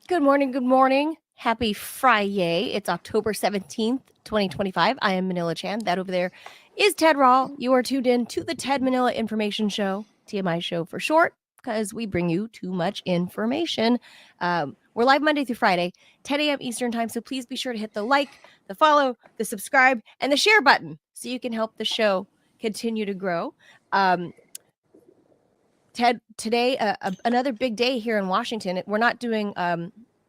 Good morning. Good morning. Happy Friday. It's October 17th, 2025. I am Manila Chan. That over there is Ted Rall. You are tuned in to the Ted Manila Information Show, TMI Show for short, because we bring you too much information. We're live Monday through Friday, 10 a.m. Eastern Time. So please be sure to hit the like, the follow, the subscribe, and the share button so you can help the show continue to grow. Ted, today, another big day here in Washington. We're not doing,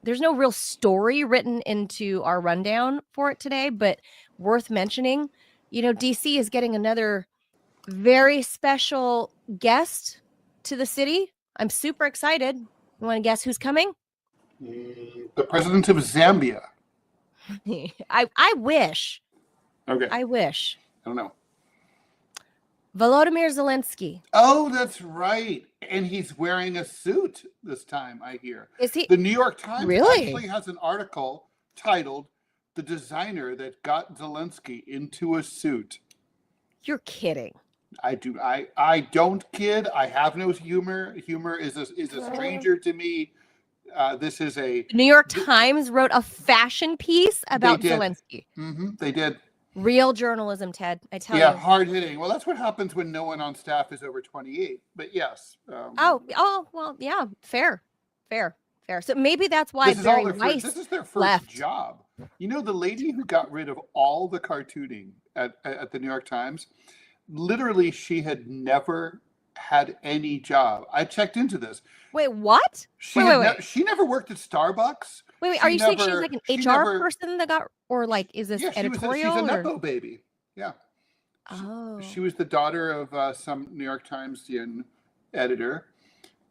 there's no real story written into our rundown for it today, but worth mentioning. DC is getting another very special guest to the city. I'm super excited. You want to guess who's coming? The president of Zambia. I wish. Okay. I wish. I don't know. Volodymyr Zelensky. Oh, that's right. And he's wearing a suit this time, I hear. Is he? The New York Times Really? actually has an article titled "The Designer That Got Zelensky into a Suit." You're kidding. I do. I don't kid. I have no humor. Humor is a stranger to me. This is a... The New York Times wrote a fashion piece about Zelensky. They did. Real journalism, Ted. I tell you. Yeah, hard hitting. Well, that's what happens when no one on staff is over 28. But yes. Well, yeah, fair. So maybe that's why Barry Weiss this is their first left. job. You know, the lady who got rid of all the cartooning at the New York Times, literally, she had never had any job. I checked into this. Wait, what? She never worked at Starbucks. Wait, are you saying she's like an HR person that got, or like, is this editorial? She's a Nepo baby. Yeah. Oh. She was the daughter of some New York Times editor.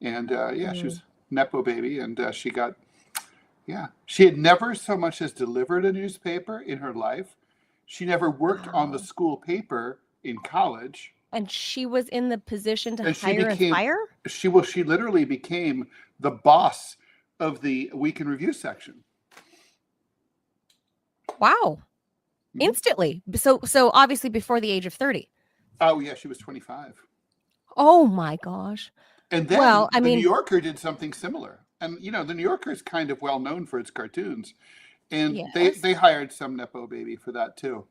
And she was Nepo baby. And she had never so much as delivered a newspaper in her life. She never worked on the school paper in college. And she was in the position to hire and fire? She literally became the boss of the Week in Review section. Wow. Instantly. So obviously before the age of 30. Oh, yeah, she was 25. Oh, my gosh. And then the New Yorker did something similar. And, the New Yorker is kind of well known for its cartoons. And they hired some Nepo baby for that, too.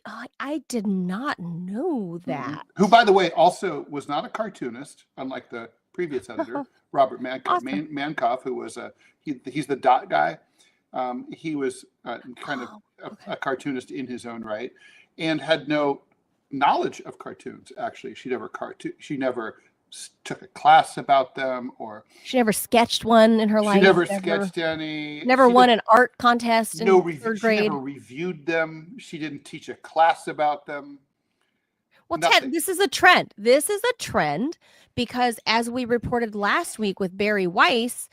I did not know that. Who, by the way, also was not a cartoonist, unlike the previous editor, Robert Mankoff. Awesome. Mankoff, who was he's the dot guy. He was kind of a cartoonist in his own right, and had no knowledge of cartoons. Actually, she never took a class about them, or she never sketched one in her life. She never sketched any. Never won an art contest in third grade. She never reviewed them. She didn't teach a class about them. Well, Ted, this is a trend. This is a trend because, as we reported last week with Barry Weiss,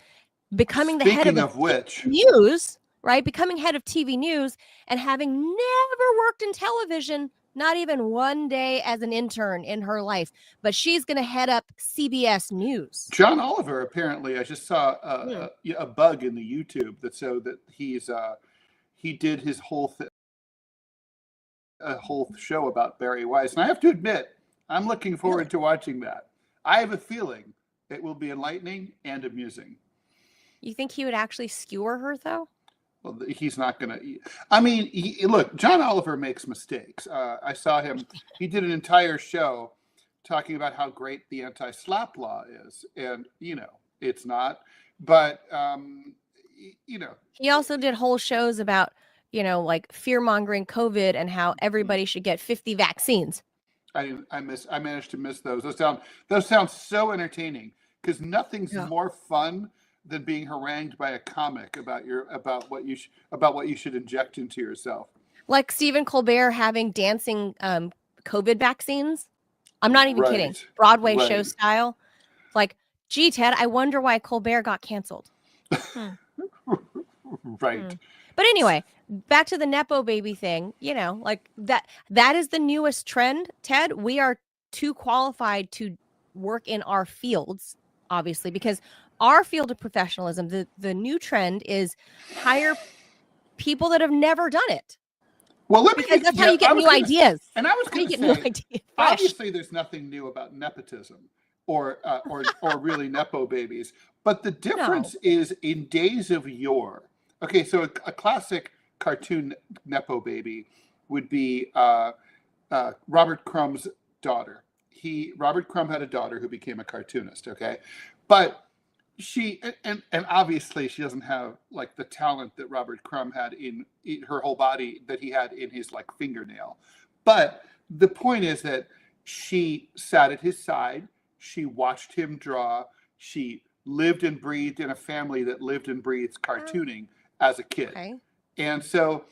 becoming the head of news, right? Becoming head of TV news and having never worked in television, not even one day as an intern in her life, but she's going to head up CBS News. John Oliver, apparently, I just saw a bug in the YouTube that he did his whole show about Barry Weiss. And I have to admit, I'm looking forward to watching that. I have a feeling it will be enlightening and amusing. You think he would actually skewer her, though? Well, he's not going to. I mean, look, John Oliver makes mistakes. I saw him. He did an entire show talking about how great the anti-SLAPP law is. And, it's not. But, He also did whole shows about, like fear-mongering COVID and how everybody should get 50 vaccines. I managed to miss those. Those sound so entertaining because nothing's more fun than being harangued by a comic about what you should inject into yourself. Like Stephen Colbert having dancing COVID vaccines. I'm not even kidding. Broadway show style. Like, gee, Ted, I wonder why Colbert got canceled. Right. But anyway, back to the Nepo baby thing, like that is the newest trend, Ted. We are too qualified to work in our fields, obviously, because our field of professionalism, the new trend is hire people that have never done it. Well, because that's how you get new ideas. And I was going to say, obviously there's nothing new about nepotism, or really nepo babies. But the difference No. is in days of yore. Okay, so a classic cartoon nepo baby would be Robert Crumb's daughter. Robert Crumb had a daughter who became a cartoonist. Okay, but she and obviously she doesn't have like the talent that Robert Crumb had in her whole body that he had in his like fingernail. But the point is that she sat at his side. She watched him draw. She lived and breathed in a family that lived and breathed cartooning as a kid. Okay. And so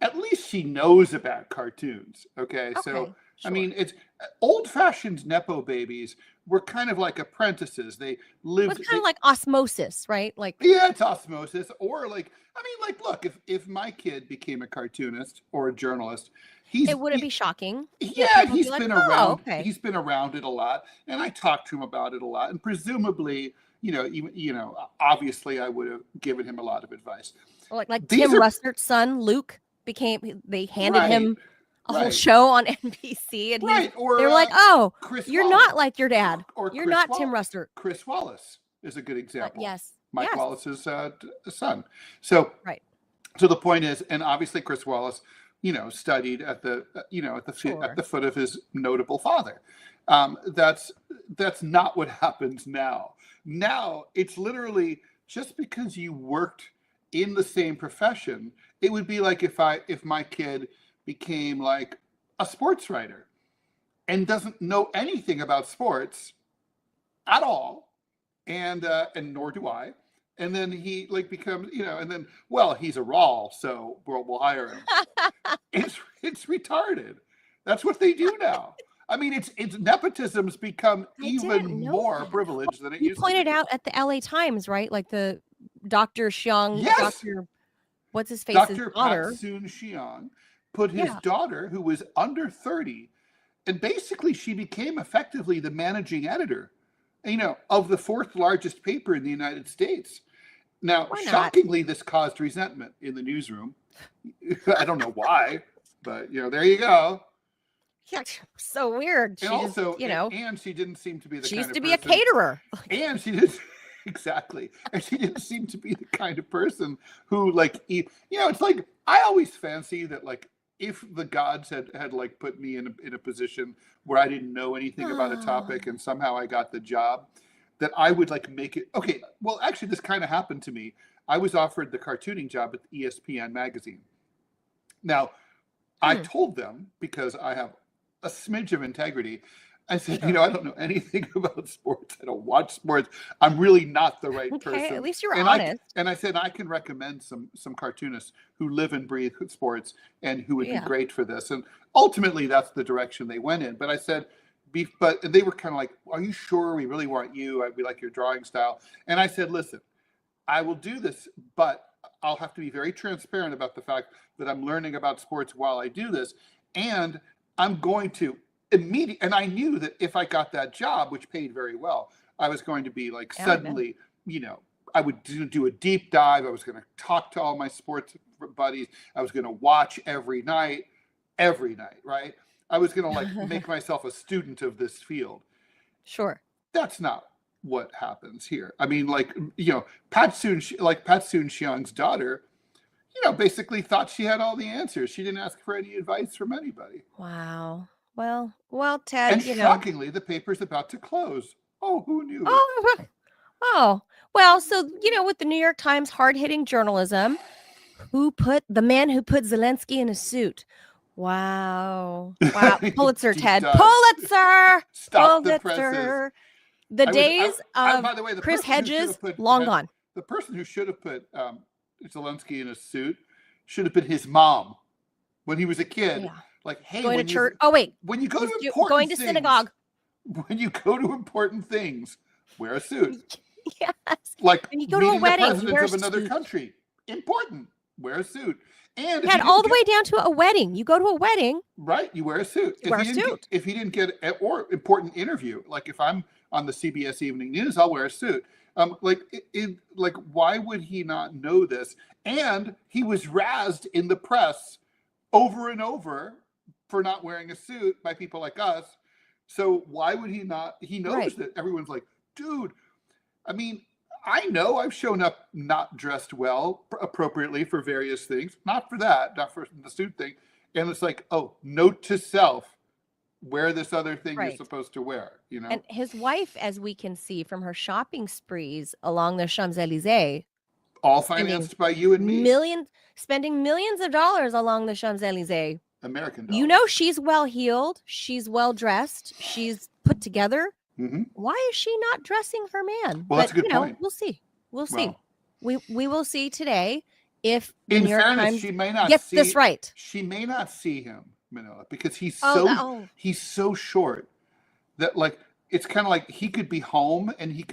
at least she knows about cartoons. Okay. So, Okay, I sure. mean, it's old-fashioned nepo babies were kind of like apprentices. They lived. It's kind of like osmosis, right? Like, Yeah, it's osmosis. Or like, I mean, like, look, if my kid became a cartoonist or a journalist, it wouldn't be shocking. yeah, People would he's be like, been oh, around. okay. He's been around it a lot, and I talked to him about it a lot. And presumably, obviously, I would have given him a lot of advice. Or like These Tim are Russert's son, Luke, they handed right, him a whole right, show on NBC, and right. Or they were like, oh, Chris you're Wallace, not like your dad. or You're Chris not Wallace. Tim Russert. Chris Wallace is a good example. Yes. Mike Yes. Wallace's son. So, Right. so the point is, and obviously Chris Wallace, studied at the Sure. at the foot of his notable father. That's not what happens now. Now it's literally just because you worked in the same profession. It would be like if my kid became like a sports writer and doesn't know anything about sports at all, and nor do I. And then he like becomes, and then he's a Rall, so we'll hire him. It's retarded. That's what they do now. I mean, it's nepotism's become even more privileged than it You used to pointed be. out at the LA Times, right? Like the Dr. Xiang, Yes, Dr. What's his face? Dr. daughter. Pat-Soon Xiang put his Yeah. daughter, who was under 30, and basically she became effectively the managing editor, of the fourth largest paper in the United States. Now, Why not? shockingly, this caused resentment in the newsroom. I don't know why, but there you go. Yeah, so weird. She And also, just, and she didn't seem to be the she kind used of to be a person, caterer. and she did exactly, and she didn't seem to be the kind of person who it's like I always fancy that like if the gods had like put me in a position where I didn't know anything about a topic and somehow I got the job, that I would like make it okay. Well, actually, this kind of happened to me. I was offered the cartooning job at ESPN magazine. Now, I told them, because I have a smidge of integrity, I said, I don't know anything about sports. I don't watch sports. I'm really not the right person. At least you were and honest. I said, I can recommend some cartoonists who live and breathe sports and who would be great for this. And ultimately, that's the direction they went in. But I said, but they were kind of like, are you sure we really want you? We like your drawing style. And I said, listen, I will do this, but I'll have to be very transparent about the fact that I'm learning about sports while I do this. And I'm going to and I knew that if I got that job, which paid very well, I was going to be like suddenly, I would do a deep dive. I was going to talk to all my sports buddies. I was going to watch every night, right? I was going to like make myself a student of this field. Sure. That's not what happens here. I mean, like, Pat-Soon Xiang's daughter, basically thought she had all the answers. She didn't ask for any advice from anybody. Wow. Well, Ted, And shockingly, the paper's about to close. Oh, who knew? Oh, well, so, with the New York Times hard-hitting journalism, the man who put Zelensky in a suit? Wow. Pulitzer, Ted. Pulitzer! Stop the presses. The days of by the way, Chris Hedges, long gone. The person who should have put Zelensky in a suit should have been his mom when he was a kid. Yeah. Like, hey, going to church. Oh, wait. When you go to important going to things, synagogue. When you go to important things, wear a suit. Yes. Like when you go to a meeting wedding, the president of another suit. country, important. Wear a suit. And all the way down to a wedding. You go to a wedding, right? You wear a suit. If he didn't get or important interview, like if I'm on the CBS Evening News, I'll wear a suit. Like why would he not know this? And he was razzed in the press over and over for not wearing a suit by people like us. So why would he not? He knows Right. that everyone's like, dude, I mean, I know I've shown up not dressed well, appropriately for various things. Not for that, not for the suit thing. And it's like, oh, note to self, wear this other thing you're Right. supposed to wear, you know? And his wife, as we can see from her shopping sprees along the Champs-Élysées, All financed by you and me. spending millions of dollars along the Champs-Élysées. American dollars. You know, she's well heeled, she's well dressed, she's put together. Mm-hmm. Why is she not dressing her man? Well, that's a good point. We'll see. We'll see. Well, We will see today if the in New York fairness, Times she may not gets see this right. She may not see him, Manila, because he's he's so short that like it's kind of like he could be home and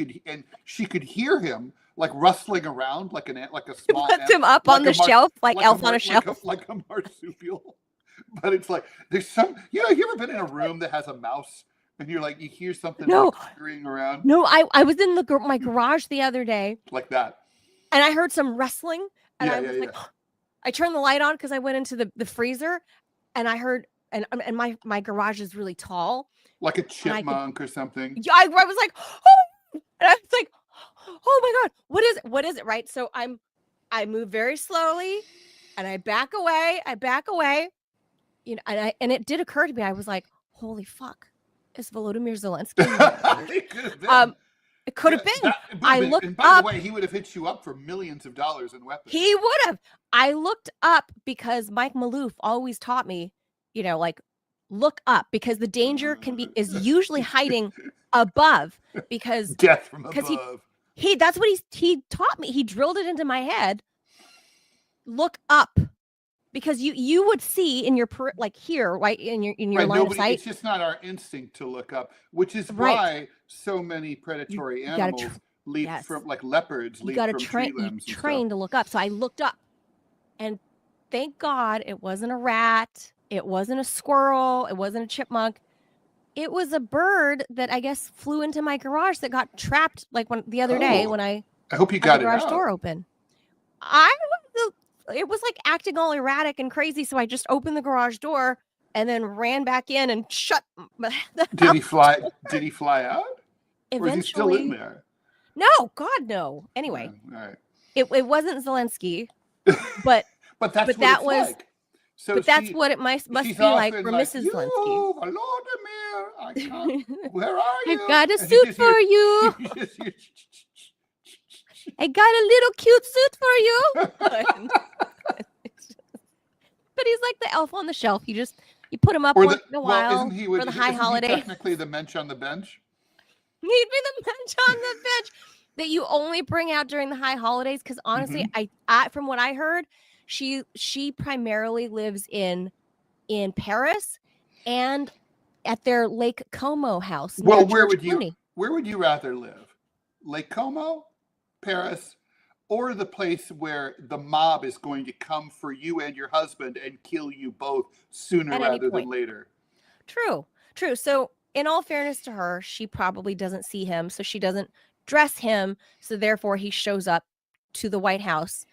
she could hear him like rustling around like a small Puts him up on the shelf like Elf on a Shelf, like a marsupial. But it's like there's some, you ever been in a room that has a mouse and you're like, you hear something scurrying around? No, I was in my garage the other day like that, and I heard some rustling, and I was like, I turned the light on because I went into the freezer, and I heard, and my garage is really tall, like a chipmunk or something. Yeah, I was like, oh, and I was like, oh my god, what is it? Right, so I move very slowly, and I back away, and it did occur to me, I was like, holy fuck, is Volodymyr Zelensky? It could have been. It could have been. I looked up. And by the way, he would have hit you up for millions of dollars in weapons. He would have. I looked up because Mike Maloof always taught me, like look up, because the danger is usually hiding above, because death from above. That's what he taught me. He drilled it into my head. Look up. Because you would see in your here, right, in your line of sight. It's just not our instinct to look up, which is why so many predatory animals leap from, like leopards, leap from tree limbs. You train to look up. So I looked up, and thank God it wasn't a rat, it wasn't a squirrel, it wasn't a chipmunk. It was a bird that I guess flew into my garage that got trapped the other day when I hope you got the garage door open. It was like acting all erratic and crazy, so I just opened the garage door and then ran back in and shut the Did he fly? Did he fly out? Eventually, or is he still in there? No, God, no. Anyway, all right. It wasn't Zelensky, but that was. Like. So but that's what it must be like for Mrs. Zelensky. Volodymyr, where are you? I've got a suit for you. I got a little cute suit for you. But he's like the elf on the shelf. You put him up once in a while for the high holiday. Technically the mensch on the bench. He'd be the mensch on the bench that you only bring out during the high holidays. Because honestly, I from what I heard, she primarily lives in Paris and at their Lake Como house. Well, where would you rather live? Lake Como, Paris, or the place where the mob is going to come for you and your husband and kill you both sooner rather than later? True. So in all fairness to her, she probably doesn't see him, so she doesn't dress him. So therefore he shows up to the White House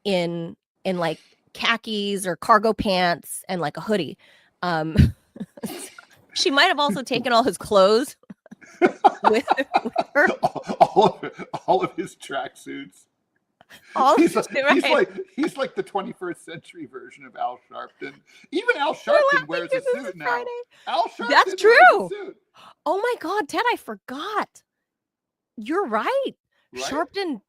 in like khakis or cargo pants and like a hoodie. She might have also taken all his clothes with her. All of his tracksuits. He's like the 21st century version of Al Sharpton. Even Al Sharpton wears a suit now. Al Sharpton That's true. Wears a suit. Oh my God, Ted, I forgot. You're right. Sharpton.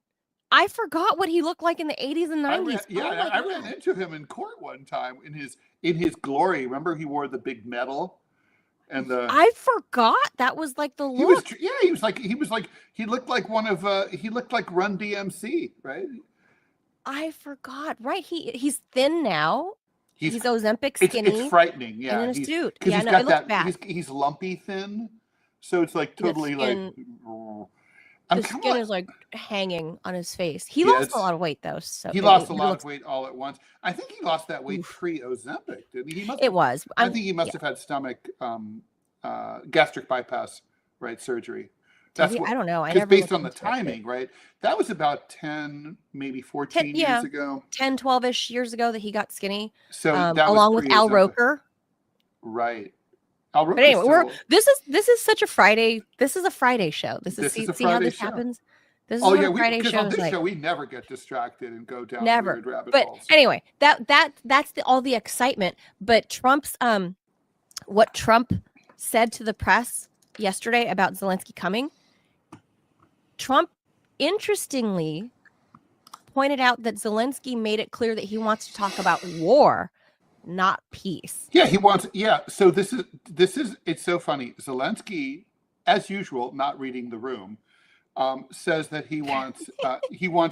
I forgot what he looked like in the 80s and 90s. I ran into him in court one time in his glory. Remember, he wore the big medal. And I forgot that was like the look. He looked like Run DMC, right? I forgot. Right, he's thin now. He's Ozempic skinny. It's frightening, yeah. And in a suit. Yeah, no, it looks bad. He's lumpy thin, so it's like totally the skin is like hanging on his face. He lost a lot of weight though. So he lost a lot of weight all at once. I think he lost that weight pre-Ozempic, didn't he? I think he must have had stomach gastric bypass, right, surgery. I don't know. Because based on the timing, right? That was about 10, maybe 14 years ago. 10, 12-ish years ago that he got skinny. So along with Al Roker. Right. But anyway, this is such a Friday. This is a Friday show. This is see how this happens. This is what a Friday show is like. On this show we never get distracted and go down weird rabbit holes. But anyway, that's all the excitement. But Trump's what Trump said to the press yesterday about Zelensky coming. Trump, interestingly, pointed out that Zelensky made it clear that he wants to talk about war, not peace. Yeah, he wants. Yeah, so this is. It's so funny. Zelensky, as usual, not reading the room, says that he wants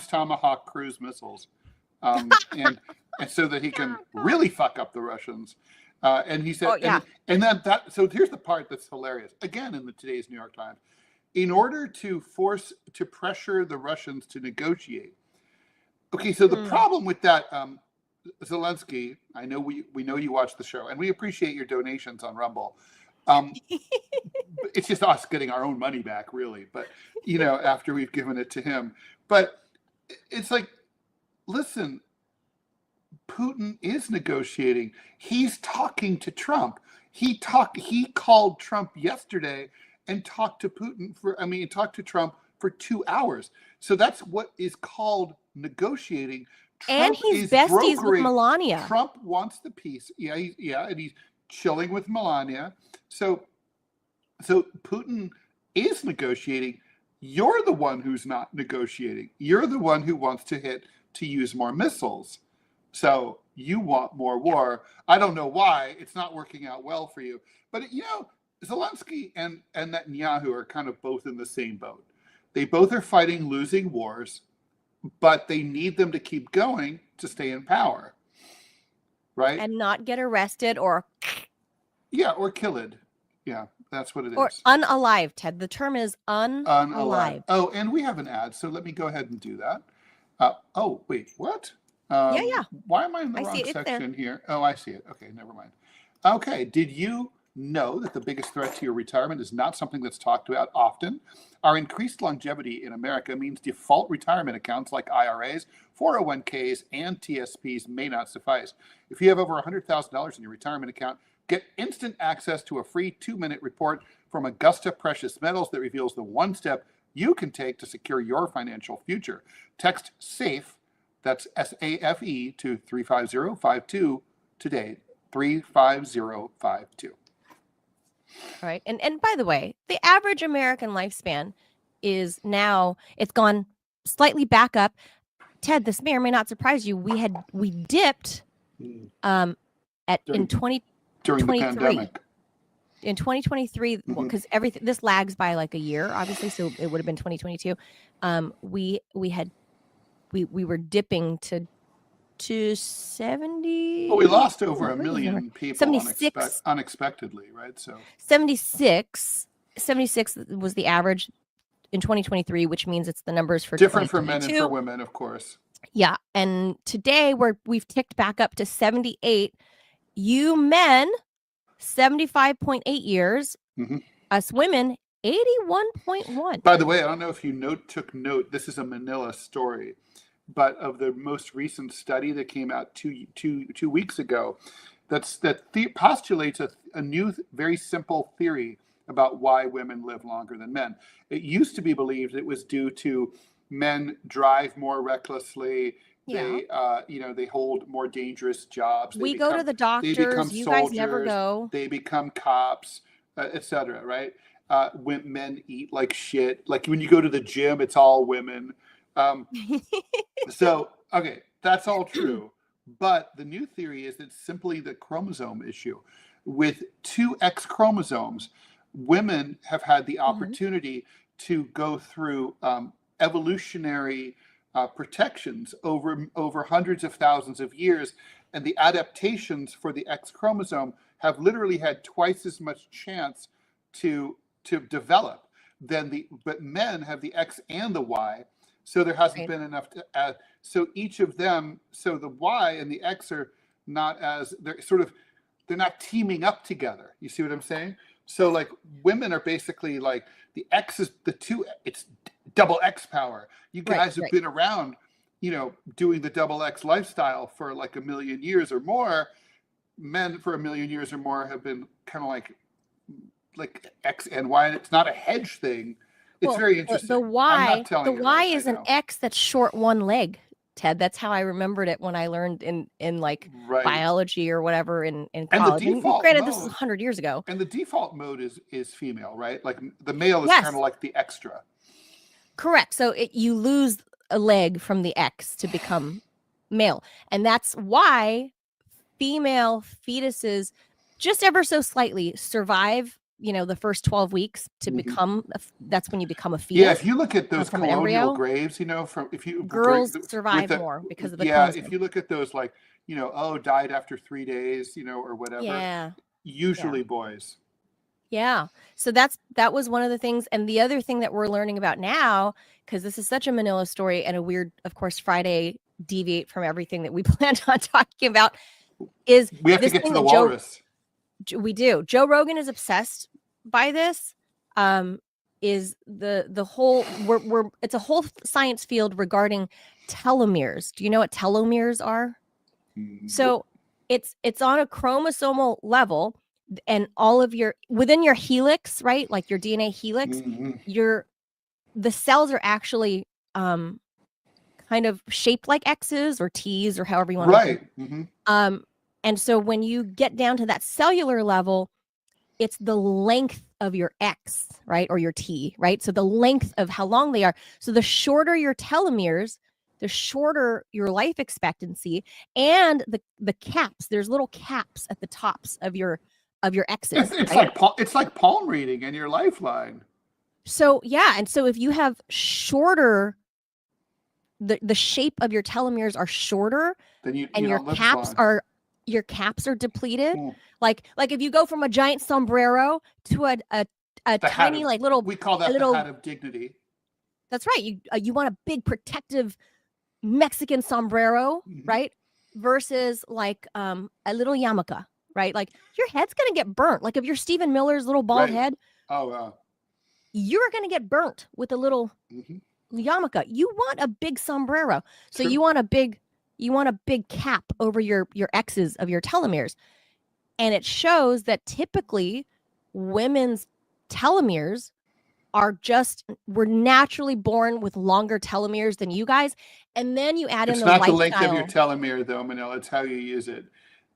Tomahawk cruise missiles, and so that he can really fuck up the Russians. And he said, and then that. So here's the part that's hilarious. Again, in today's New York Times, in order to pressure the Russians to negotiate. Okay, so the problem with that, Zelensky, I know we know you watch the show, and we appreciate your donations on Rumble. It's just us getting our own money back, really. But after we've given it to him, but it's like, listen, Putin is negotiating. He's talking to Trump. He called Trump yesterday and talked to Trump for 2 hours. So that's what is called negotiating. Trump and he's besties with Melania. Trump wants the peace. Yeah, and he's chilling with Melania. So Putin is negotiating. You're the one who's not negotiating. You're the one who wants to use more missiles. So you want more war. I don't know why. It's not working out well for you. But Zelensky and Netanyahu are kind of both in the same boat. They both are fighting losing wars, but they need them to keep going to stay in power, right? And not get arrested or killed. Yeah, that's what it is. Or unalive, Ted. The term is unalive. Oh, and we have an ad, so let me go ahead and do that. Oh, wait, what? Yeah. Why am I in the wrong section here? Oh, I see it. Okay, never mind. Okay, did you know that the biggest threat to your retirement is not something that's talked about often? Our increased longevity in America means default retirement accounts like IRAs, 401ks, and TSPs may not suffice. If you have over $100,000 in your retirement account, get instant access to a free 2-minute report from Augusta Precious Metals that reveals the one step you can take to secure your financial future. Text SAFE, that's SAFE, to 35052 today, 35052. All right. And by the way, the average American lifespan is now, it's gone slightly back up. Ted, this may or may not surprise you. We dipped during the pandemic. In 2023, because this lags by like a year, obviously, so it would have been 2022. We were dipping to 70. Well, we lost over 1 million people unexpectedly, right? So 76 was the average in 2023, which means it's the numbers for different for men and for women, of course. Yeah, and today we've ticked back up to 78. You men, 75.8 years. Us women, 81.1. By the way, I don't know if you took note. This is a Manila story, but of the most recent study that came out two weeks ago, that postulates a new, very simple theory about why women live longer than men. It used to be believed it was due to men drive more recklessly. Yeah. They hold more dangerous jobs. We go to the doctors. You soldiers, guys never go. They become cops, etc. Right? When men eat like shit. Like when you go to the gym, it's all women. So, okay, that's all true. But the new theory is it's simply the chromosome issue. With 2 X chromosomes, women have had the opportunity to go through evolutionary protections over hundreds of thousands of years, and the adaptations for the X chromosome have literally had twice as much chance to develop but men have the X and the Y. So there hasn't been enough to add. So each of them, so the Y and the X are not as, they're not teaming up together. You see what I'm saying? So like women are basically like the X is it's double X power. You guys have been around, doing the double X lifestyle for like 1 million years or more. Men for 1 million years or more have been kind of like like X and Y, and it's not a hedge thing. It's Well, very interesting. The I'm Y, not telling the you Y right, is I an know. X that's short one leg, Ted. That's how I remembered it when I learned in like Right. biology or whatever in And college. the default granted, mode, this is 100 years ago. and the default mode is female, right? Like the male is Yes. kind of like the extra. Correct. So you lose a leg from the X to become male. And that's why female fetuses just ever so slightly survive, the first 12 weeks to become, that's when you become a fetus. Yeah, if you look at those from colonial embryo, graves, from if you girls survive more because of the chromosome. if you look at those like, died after 3 days, or whatever. Yeah. Usually boys. Yeah. So that was one of the things. And the other thing that we're learning about now, because this is such a Manila story and a weird, of course, Friday deviate from everything that we planned on talking about, is we have to get to the walrus. We do. Joe Rogan is obsessed by this. Is the whole it's a whole science field regarding telomeres. Do you know what telomeres are? So it's on a chromosomal level, and all of within your helix, right? Like your DNA helix, the cells are actually kind of shaped like X's or T's or however you want to. And so when you get down to that cellular level, it's the length of your X, right? Or your T, right? So the length of how long they are. So the shorter your telomeres, the shorter your life expectancy, and the caps. There's little caps at the tops of your X's. It's like palm reading and your lifeline. So yeah, and so if you have shorter, the shape of your telomeres are shorter, then and your caps are depleted. Like if you go from a giant sombrero to a tiny little, we call that the hat of dignity. That's right. You want a big protective Mexican sombrero, right? Versus like a little yarmulke, right? Like your head's gonna get burnt. Like if you're Stephen Miller's little bald head, you're gonna get burnt with a little yarmulke. You want a big sombrero, so you want a big cap over your X's of your telomeres. And it shows that typically women's telomeres we're naturally born with longer telomeres than you guys. And then you add in the lifestyle. It's not the length of your telomere though, Manila. It's how you use it.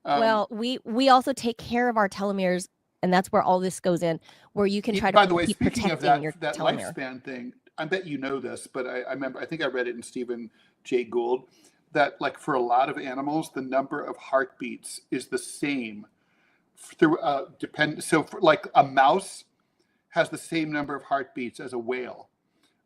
Well, we also take care of our telomeres, and that's where all this goes in, where you can try to keep protecting your telomere. That lifespan thing, I bet you know this, but I remember, I think I read it in Stephen Jay Gould, that like for a lot of animals, the number of heartbeats is the same through so for, like a mouse has the same number of heartbeats as a whale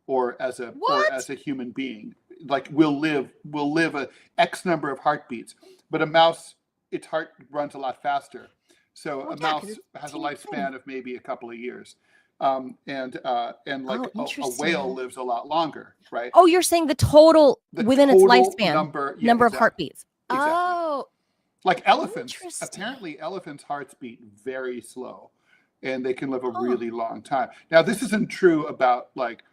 or as a human being. Like we'll live a X number of heartbeats, but a mouse, its heart runs a lot faster. So a mouse has a lifespan of maybe a couple of years. And like a whale lives a lot longer, right? Oh, you're saying the within its lifespan number of heartbeats. Exactly. Oh, like elephants. Apparently, elephants' hearts beat very slow, and they can live a really long time. Now, this isn't true about like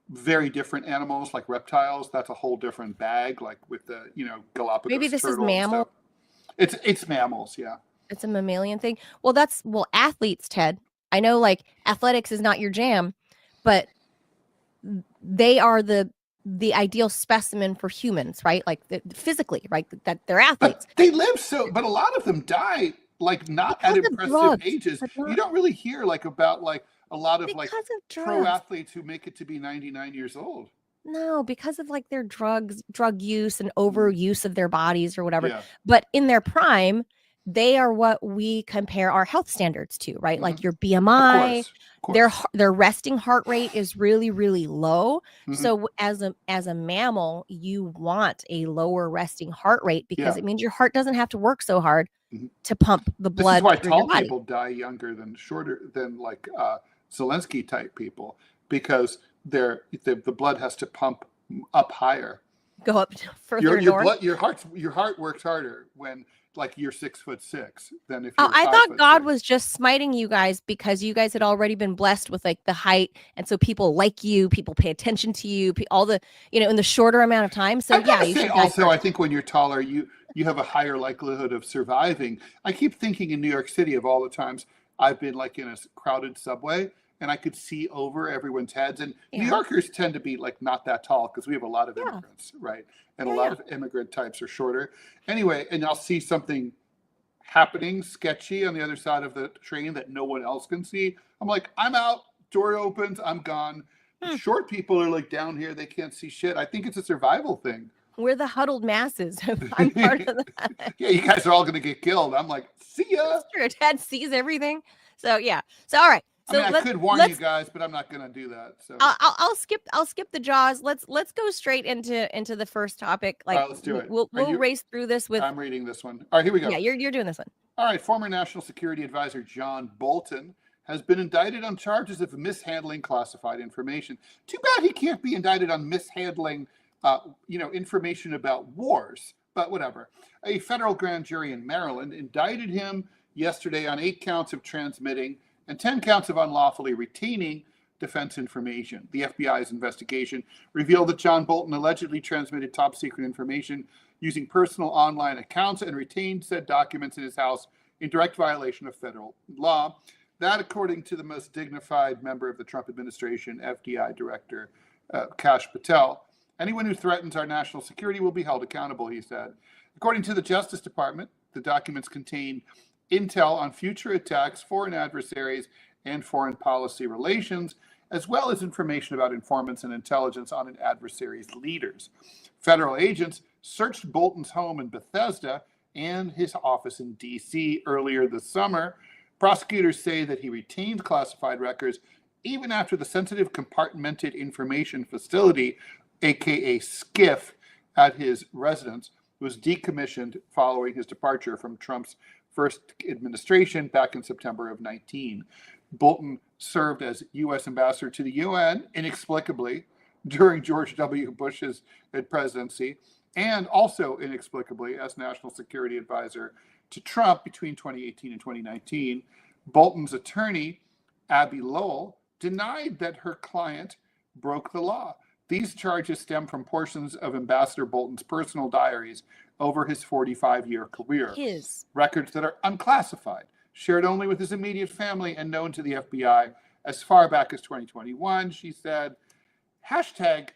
very different animals, like reptiles. That's a whole different bag. Like with the Galapagos. Maybe this is mammal. It's mammals, yeah. It's a mammalian thing. Well, athletes, Ted. I know like athletics is not your jam, but they are the ideal specimen for humans, right? Like physically, right? That they're athletes. But they live but a lot of them die like not at impressive ages. You don't really hear about a lot of pro athletes who make it to be 99 years old. No, because of like their drug use and overuse of their bodies or whatever. Yeah. But in their prime, they are what we compare our health standards to, right? Like your BMI, of course. Their resting heart rate is really, really low. So as a mammal, you want a lower resting heart rate because it means your heart doesn't have to work so hard to pump the blood. This is why tall people die younger than like Zelensky type people, because the blood has to pump up higher. Go up further north. Your heart works harder when like you're 6'6" than if you're I thought God was just smiting you guys because you guys had already been blessed with like the height, and so people like you, people pay attention to you, all the in the shorter amount of time. So I think when you're taller, you have a higher likelihood of surviving. I keep thinking in New York City of all the times I've been like in a crowded subway and I could see over everyone's heads. And New Yorkers tend to be like not that tall because we have a lot of immigrants, right? And a lot of immigrant types are shorter. Anyway, and I'll see something happening sketchy on the other side of the train that no one else can see. I'm like, I'm out. Door opens. I'm gone. Short people are like down here. They can't see shit. I think it's a survival thing. We're the huddled masses. I'm part of that. Yeah, you guys are all going to get killed. I'm like, see ya. That's true. Dad sees everything. So yeah. So all right. So I could warn you guys, but I'm not going to do that. So I'll skip the jaws. Let's go straight into the first topic. Like, all right, let's do it. We'll race through this with. I'm reading this one. All right, here we go. Yeah, you're doing this one. All right. Former National Security Advisor John Bolton has been indicted on charges of mishandling classified information. Too bad he can't be indicted on mishandling, information about wars. But whatever. A federal grand jury in Maryland indicted him yesterday on 8 counts of transmitting and 10 counts of unlawfully retaining defense information. The FBI's investigation revealed that John Bolton allegedly transmitted top secret information using personal online accounts and retained said documents in his house in direct violation of federal law. That, according to the most dignified member of the Trump administration, FDI Director Kash Patel. Anyone who threatens our national security will be held accountable, he said. According to the Justice Department, the documents contain intel on future attacks, foreign adversaries, and foreign policy relations, as well as information about informants and intelligence on an adversary's leaders. Federal agents searched Bolton's home in Bethesda and his office in D.C. earlier this summer. Prosecutors say that he retained classified records even after the sensitive compartmented information facility, aka SCIF, at his residence was decommissioned following his departure from Trump's first administration back in September of 19. Bolton served as U.S. ambassador to the UN inexplicably during George W. Bush's presidency, and also inexplicably as national security advisor to Trump between 2018 and 2019. Bolton's attorney, Abbe Lowell, denied that her client broke the law. These charges stem from portions of Ambassador Bolton's personal diaries over his 45-year career. Records that are unclassified, shared only with his immediate family and known to the FBI as far back as 2021. She said, hashtag,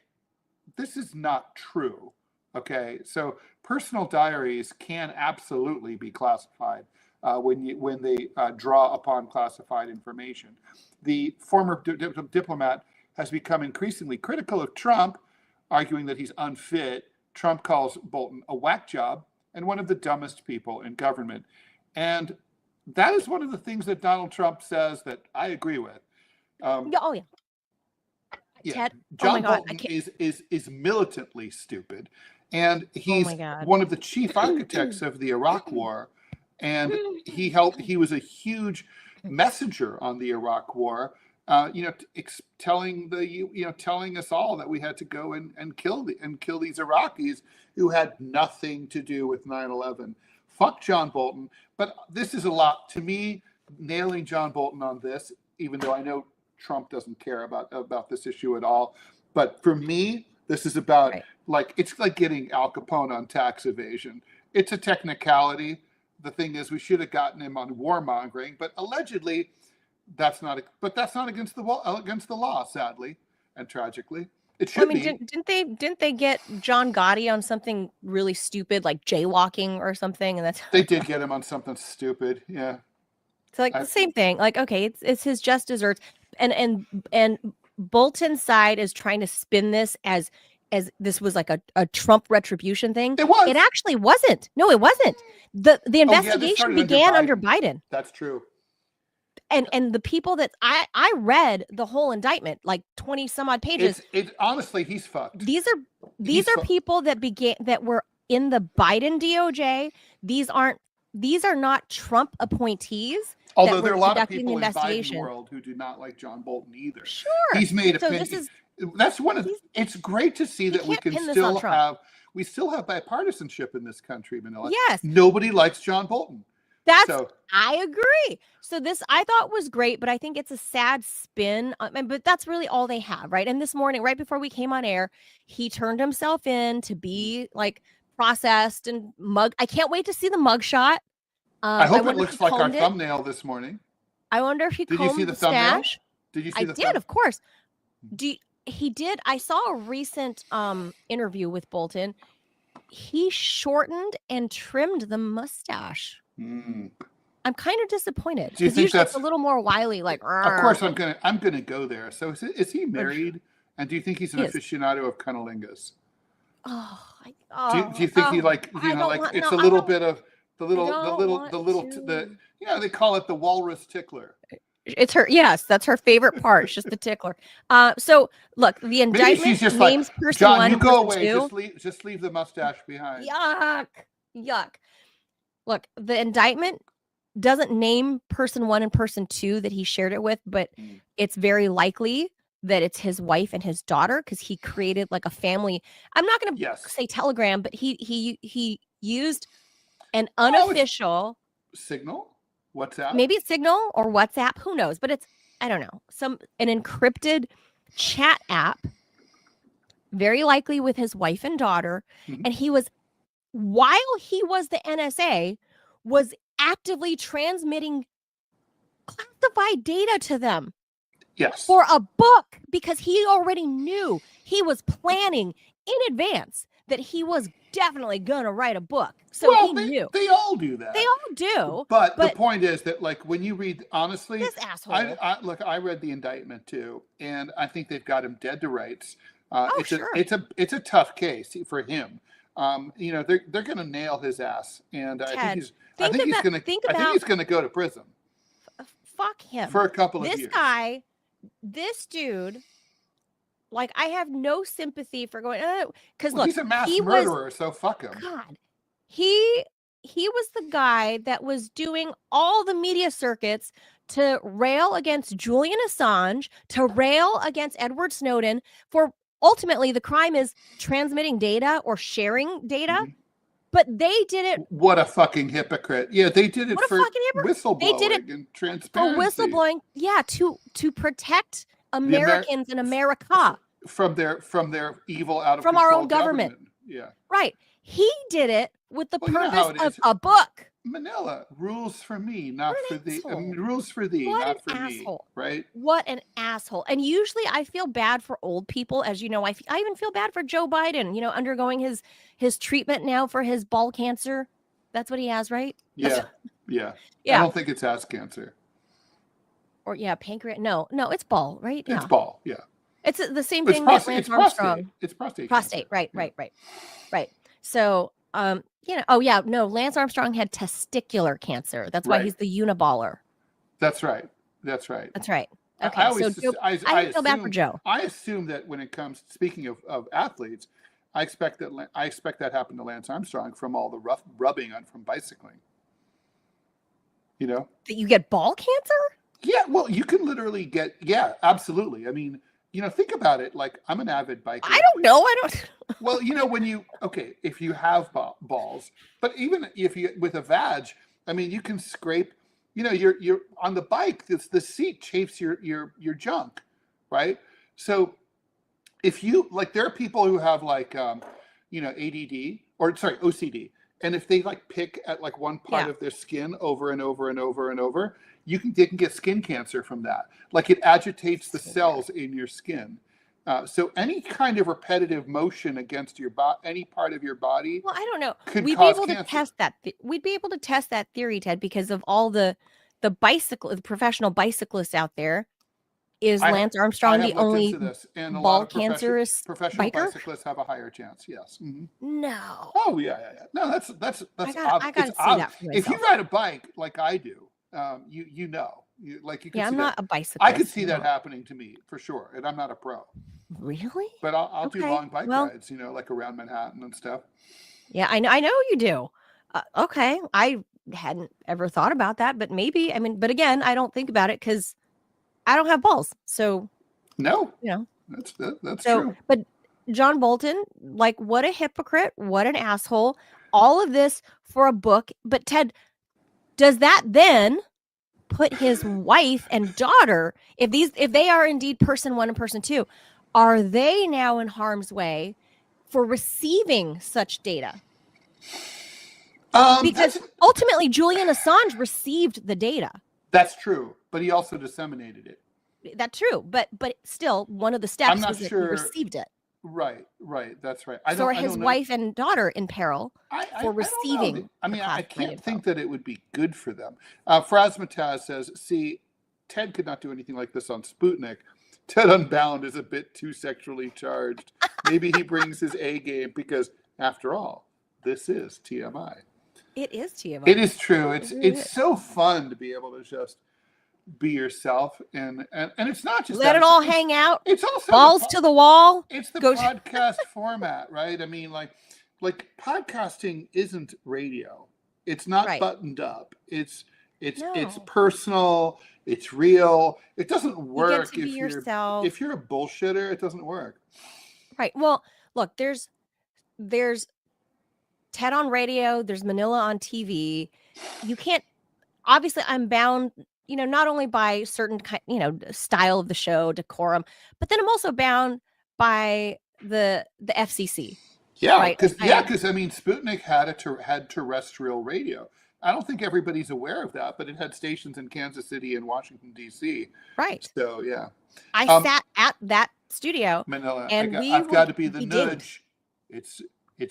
this is not true. Okay, so personal diaries can absolutely be classified when they draw upon classified information. The former diplomat has become increasingly critical of Trump, arguing that he's unfit. Trump calls Bolton a whack job and one of the dumbest people in government. And that is one of the things that Donald Trump says that I agree with. Ted, John Bolton is militantly stupid. And he's one of the chief architects of the Iraq War. And he was a huge messenger on the Iraq War, telling us all that we had to go and kill these Iraqis who had nothing to do with 9/11. Fuck John Bolton. But this is a lot to me, nailing John Bolton on this, even though I know Trump doesn't care about this issue at all. But for me, this is about it's like getting Al Capone on tax evasion. It's a technicality. The thing is, we should have gotten him on warmongering, but allegedly, that's not against the law, sadly and tragically. It should be. Didn't they get John Gotti on something really stupid like jaywalking or something? And that's they did get him on something stupid. Yeah. So the same thing. Like, okay, it's his just desserts, and Bolton's side is trying to spin this as this was like a Trump retribution thing. It was. It actually wasn't. No, it wasn't. The investigation began under Biden. That's true. And the people that I read the whole indictment, like 20 some odd pages. Honestly, he's fucked. These are people that were in the Biden DOJ. These are not Trump appointees. Although there are a lot of people in the Biden world who do not like John Bolton either. Sure. He's made opinions. That's one of it's great to see that we still have bipartisanship in this country, Manila. Yes. Nobody likes John Bolton. I agree. So this I thought was great, but I think it's a sad spin. But that's really all they have, right? And this morning, right before we came on air, he turned himself in to be like processed and I can't wait to see the mugshot. I hope it looks like our thumbnail this morning. I wonder if he Did you see combed the the thumbnail? stash. Did you see I the did, of course. He did. I saw a recent interview with Bolton. He shortened and trimmed the mustache. Mm. I'm kind of disappointed Do you because think usually that's it's a little more wily, like. Of course, I'm gonna go there. So is he married? And do you think he's an He is. aficionado of cunnilingus? Oh, Do you think he like it's a little bit of the they call it the walrus tickler. It's her. Yes, that's her favorite part. It's just the tickler. So look, the Maybe indictment she's just names like, person John, one, you go person away. two. Just leave the mustache behind. Yuck. Look, the indictment doesn't name person one and person two that he shared it with, but it's very likely that it's his wife and his daughter because he created like a family. I'm not going to say Telegram, but he used an unofficial Signal, WhatsApp, maybe it's Signal or WhatsApp. Who knows? But it's, I don't know, an encrypted chat app, very likely with his wife and daughter. And he was, while he was the NSA, was actively transmitting classified data to them. Yes. For a book, because he already knew, he was planning in advance that he was definitely gonna write a book. So he knew. They all do that. They all do. But the point is that, like, when you read, honestly, this asshole. I read the indictment too, and I think they've got him dead to rights. Sure. It's a tough case for him. They're gonna nail his ass, and I think he's gonna go to prison. Fuck him. For a couple of years. This dude, like, I have no sympathy for going, because look, he's a mass murderer, so fuck him. God, he was the guy that was doing all the media circuits to rail against Julian Assange, to rail against Edward Snowden. For ultimately, the crime is transmitting data or sharing data. But they did it. What a fucking hypocrite! Yeah, they did it for whistleblowing. They did it and transparency. For whistleblowing, to protect Americans in America from their evil, out of from our own government. Yeah, right. He did it with the purpose of a book. Manila, rules for me, not for thee. Rules for thee, not for me. Right? What an asshole! And usually, I feel bad for old people, as you know. I even feel bad for Joe Biden. Undergoing his treatment now for his ball cancer. That's what he has, right? Yeah. I don't think it's ass cancer. Or pancreas. No, it's ball, right? It's ball. Yeah. It's the same thing that Lance Armstrong. It's prostate. Prostate. Right. So, Lance Armstrong had testicular cancer. That's why he's the uniballer. That's right. Okay. I feel bad for Joe. I assume that when it comes, speaking of athletes, I expect that happened to Lance Armstrong from all the rubbing from bicycling. That you get ball cancer? Yeah, well, you can literally get, absolutely. I mean, think about it. Like, I'm an avid biker. I don't know. Well, if you have balls, but even if you, with a vag, I mean, you can scrape, you're on the bike, the seat chafes your junk, right? So if you, like, there are people who have ADD, OCD. And if they pick at one part of their skin over and over and over and over, they can get skin cancer from that. Like, it agitates the cells in your skin. So any kind of repetitive motion against any part of your body. Well, I don't know. We'd be able to test that. We'd be able to test that theory, Ted, because of all the professional bicyclists out there. Is Lance Armstrong the only ball cancerous professional biker? Bicyclists have a higher chance. Yes. Mm-hmm. No. Oh yeah. No, that's obvious. I gotta see that for myself. If you ride a bike like I do, you know. I'm not a bicyclist. I could see that happening to me for sure, and I'm not a pro. Really? But I'll do long bike rides, like around Manhattan and stuff. Yeah, I know you do. Okay, I hadn't ever thought about that, but maybe. I mean, but again, I don't think about it because I don't have balls. So no, that's true. But John Bolton, what a hypocrite! What an asshole! All of this for a book. But Ted, does that then put his wife and daughter, if they are indeed person one and person two, are they now in harm's way for receiving such data? Because ultimately Julian Assange received the data. That's true. but he also disseminated it. That's true, but still, one of the steps not was that he sure- received it. Right. That's right. So are his wife and daughter in peril for receiving? I mean, I can't info. think that it would be good for them. Frasmataz says, see, Ted could not do anything like this on Sputnik. Ted Unbound is a bit too sexually charged. Maybe he brings his A game because, after all, this is TMI. It is TMI. It is true. It's so fun to be able to just be yourself, and it's not just let that. it all hang out. It's also balls to the wall. It's the podcast format, right? I mean, like podcasting isn't radio. It's not buttoned up. It's personal. It's real. It doesn't work if you're a bullshitter. It doesn't work. Right. Well, look, there's Ted on radio. There's Manila on TV. You can't. Obviously, I'm bound. Not only by certain style of the show, decorum, but then I'm also bound by the FCC. Yeah, because I mean, Sputnik had terrestrial radio. I don't think everybody's aware of that, but it had stations in Kansas City and Washington D.C. Right. So yeah, I sat at that studio, Manila, and I've got to be the nudge. It's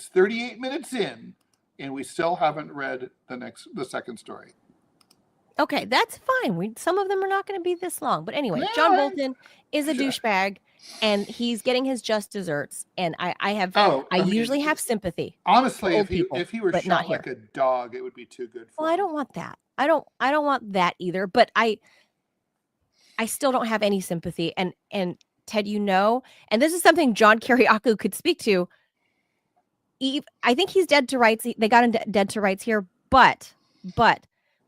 38 minutes in, and we still haven't read the second story. Okay, that's fine. Some of them are not going to be this long. But anyway, John Bolton is a douchebag, and he's getting his just desserts. And I usually have sympathy. Honestly, if he were shot like a dog, it would be too good for him. I don't want that. I don't want that either. But I still don't have any sympathy. And Ted, and this is something John Kiriakou could speak to. I think he's dead to rights. They got him dead to rights here, but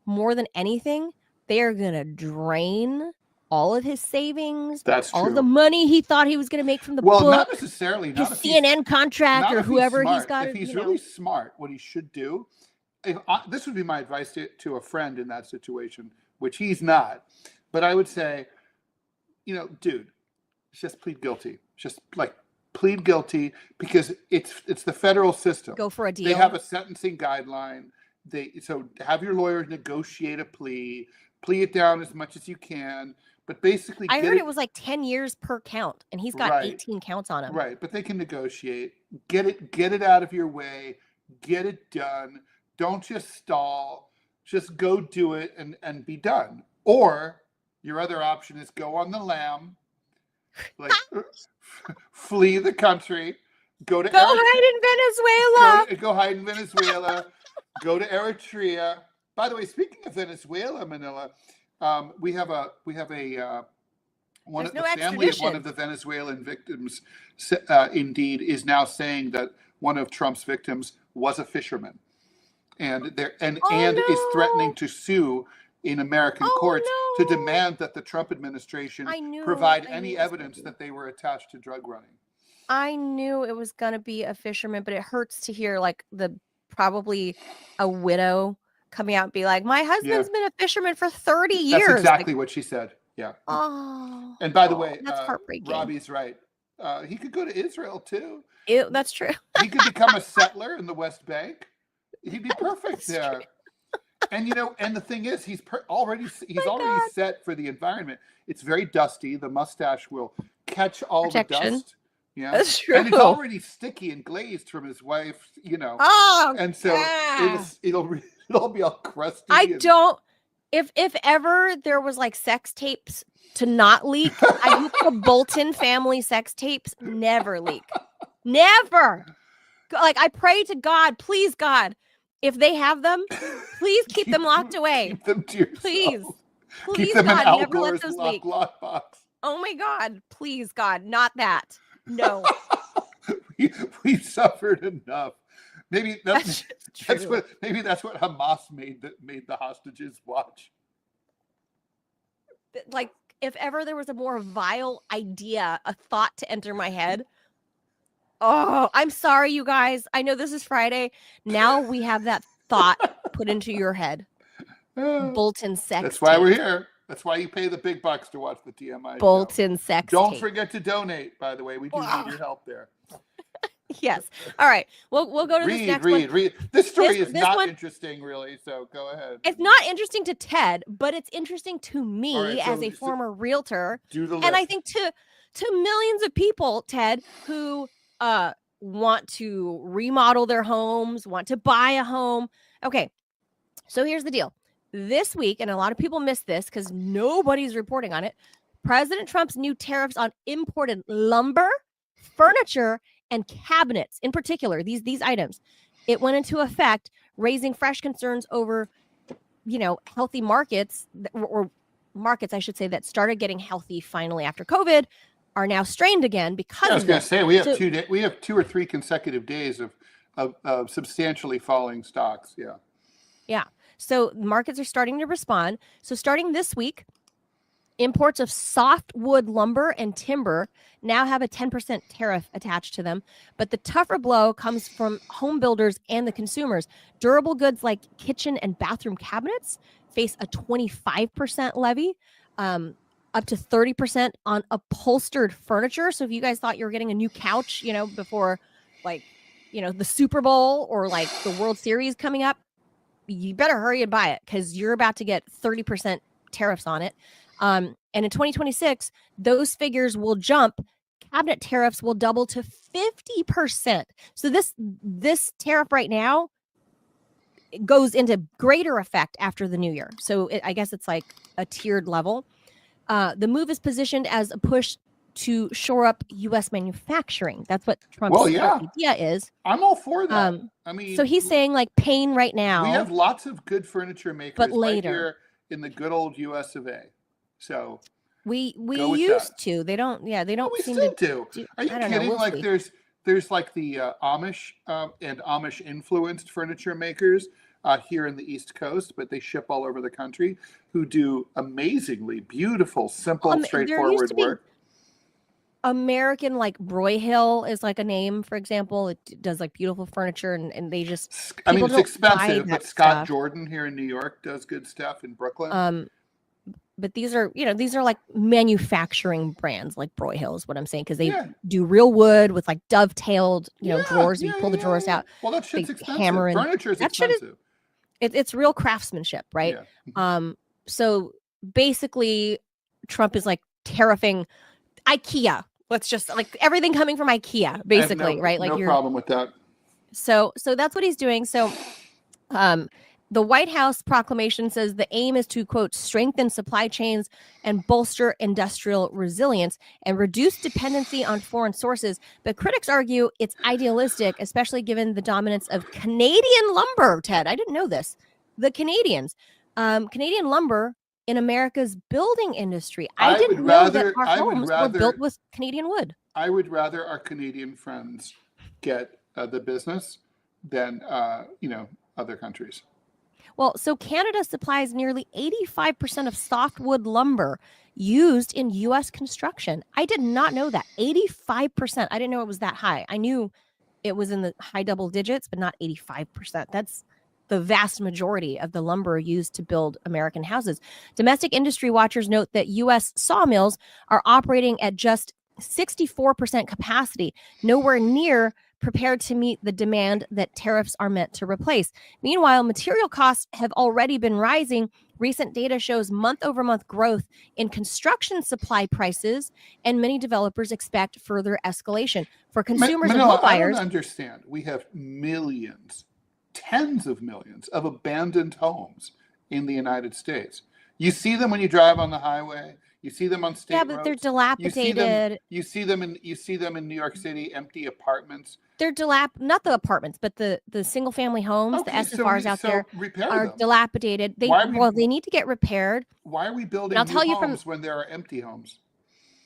more than anything, they are going to drain all of his savings. That's all true. The money he thought he was going to make from the book. Well, not necessarily. His CNN contract or whoever he's got. If he's really smart, what he should do, this would be my advice to a friend in that situation, which he's not. But I would say, dude, just plead guilty. Just plead guilty because it's the federal system. Go for a deal. They have a sentencing guideline. So have your lawyer negotiate a plea it down as much as you can, but basically I heard it was like 10 years per count, and he's got 18 counts on him. Right, but they can negotiate. Get it out of your way. Get it done. Don't just stall. Just go do it and be done. Or your other option is go on the lam, flee the country, go hide in Venezuela. Go hide in Venezuela. Go to Eritrea. By the way, speaking of Venezuela, Manila, we have a one of the family of one of the Venezuelan victims. Indeed, is now saying that one of Trump's victims was a fisherman, and is threatening to sue in American courts to demand that the Trump administration provide any evidence that they were attached to drug running. I knew it was going to be a fisherman, but it hurts to hear probably a widow coming out and be like, my husband's been a fisherman for 30 years. That's exactly what she said. Yeah. Oh. And by the way, that's heartbreaking. Robbie's right. He could go to Israel too. That's true. He could become a settler in the West Bank. He'd be perfect there. True. And and the thing is, he's already set for the environment. It's very dusty. The mustache will catch all the dust. Yeah, that's true. And it's already sticky and glazed from his wife, Oh, and so it'll be all crusty. If ever there was sex tapes to not leak, I hope the Bolton family sex tapes never leak. Never. I pray to God, please God, if they have them, please keep them locked away. Keep them to yourself. Please keep them God, in Al never let Gore's those leak. lockbox. Oh my God, please God, not that. No. We've suffered enough. Maybe that's what Hamas made the hostages watch. If ever there was a more vile idea, a thought to enter my head. Oh, I'm sorry, you guys. I know this is Friday. Now we have that thought put into your head. Bolton sex. That's why we're here. That's why you pay the big bucks to watch the TMI Bolton show. sex. Don't forget to donate, by the way. We do need your help there. Yes. All right. We'll go to this next one. Read. This story is this not one, interesting, really. So go ahead. it's not interesting to Ted, but it's interesting to me All right, so- as a former realtor, Do the list. and I think to millions of people, Ted, who want to remodel their homes, want to buy a home. Okay, so here's the deal. This week, and a lot of people missed this because nobody's reporting on it, President Trump's new tariffs on imported lumber, furniture, and cabinets, in particular, these items, it went into effect, raising fresh concerns over, healthy markets, or markets, I should say, that started getting healthy finally after COVID, are now strained again because I was going to say we have so, we have 2 or 3 consecutive days of substantially falling stocks. Yeah. Yeah. So markets are starting to respond. So starting this week, imports of softwood lumber and timber now have a 10% tariff attached to them. But the tougher blow comes from home builders and the consumers. Durable goods like kitchen and bathroom cabinets face a 25% levy, up to 30% on upholstered furniture. So if you guys thought you were getting a new couch, before the Super Bowl or like the World Series coming up, you better hurry and buy it because you're about to get 30% tariffs on it. And in 2026, those figures will jump. Cabinet tariffs will double to 50%. So this tariff right now goes into greater effect after the new year. So I guess it's like a tiered level. The move is positioned as a push to shore up U.S. manufacturing. That's what Trump's idea is. I'm all for that. I mean, so he's saying like pain right now. We have lots of good furniture makers, but later, right here in the good old U.S. of A. So we used to. They don't. Yeah, they don't. We seem still to do. Are you kidding? Like there's like the Amish and Amish influenced furniture makers here in the East Coast, but they ship all over the country, who do amazingly beautiful, simple, straightforward work. American, like Broyhill is like a name, for example. It does like beautiful furniture, and they just. I mean, it's expensive, but Scott Jordan here in New York does good stuff in Brooklyn. But these are like manufacturing brands, like Broyhill is what I'm saying, because they do real wood with like dovetailed, drawers. You pull the drawers out. Well, that shit's expensive. Furniture is expensive. It's real craftsmanship, right? Yeah. So basically, Trump is like tariffing IKEA. Let's just like everything coming from IKEA, basically, right? Like no problem with that. So that's what he's doing. So, the White House proclamation says the aim is to, quote, strengthen supply chains and bolster industrial resilience and reduce dependency on foreign sources. But critics argue it's idealistic, especially given the dominance of Canadian lumber, Ted. I didn't know this. The Canadians. Canadian lumber in America's building industry. I didn't know that our homes were built with Canadian wood. I would rather our Canadian friends get the business than, other countries. Well, so Canada supplies nearly 85% of softwood lumber used in U.S. construction. I did not know that. 85%. I didn't know it was that high. I knew it was in the high double digits, but not 85%. That's the vast majority of the lumber used to build American houses. Domestic industry watchers note that U.S. sawmills are operating at just 64% capacity, nowhere near prepared to meet the demand that tariffs are meant to replace. Meanwhile, material costs have already been rising. Recent data shows month-over-month growth in construction supply prices, and many developers expect further escalation. For consumers and home buyers, I don't understand. We have millions, tens of millions of abandoned homes in the United States. You see them when you drive on the highway. You see them on state roads. Yeah, but they're dilapidated. You see them in New York City, empty apartments. They're not the apartments, but the single family homes, the SFRs out there are dilapidated. They need to get repaired. Why are we building new homes when there are empty homes?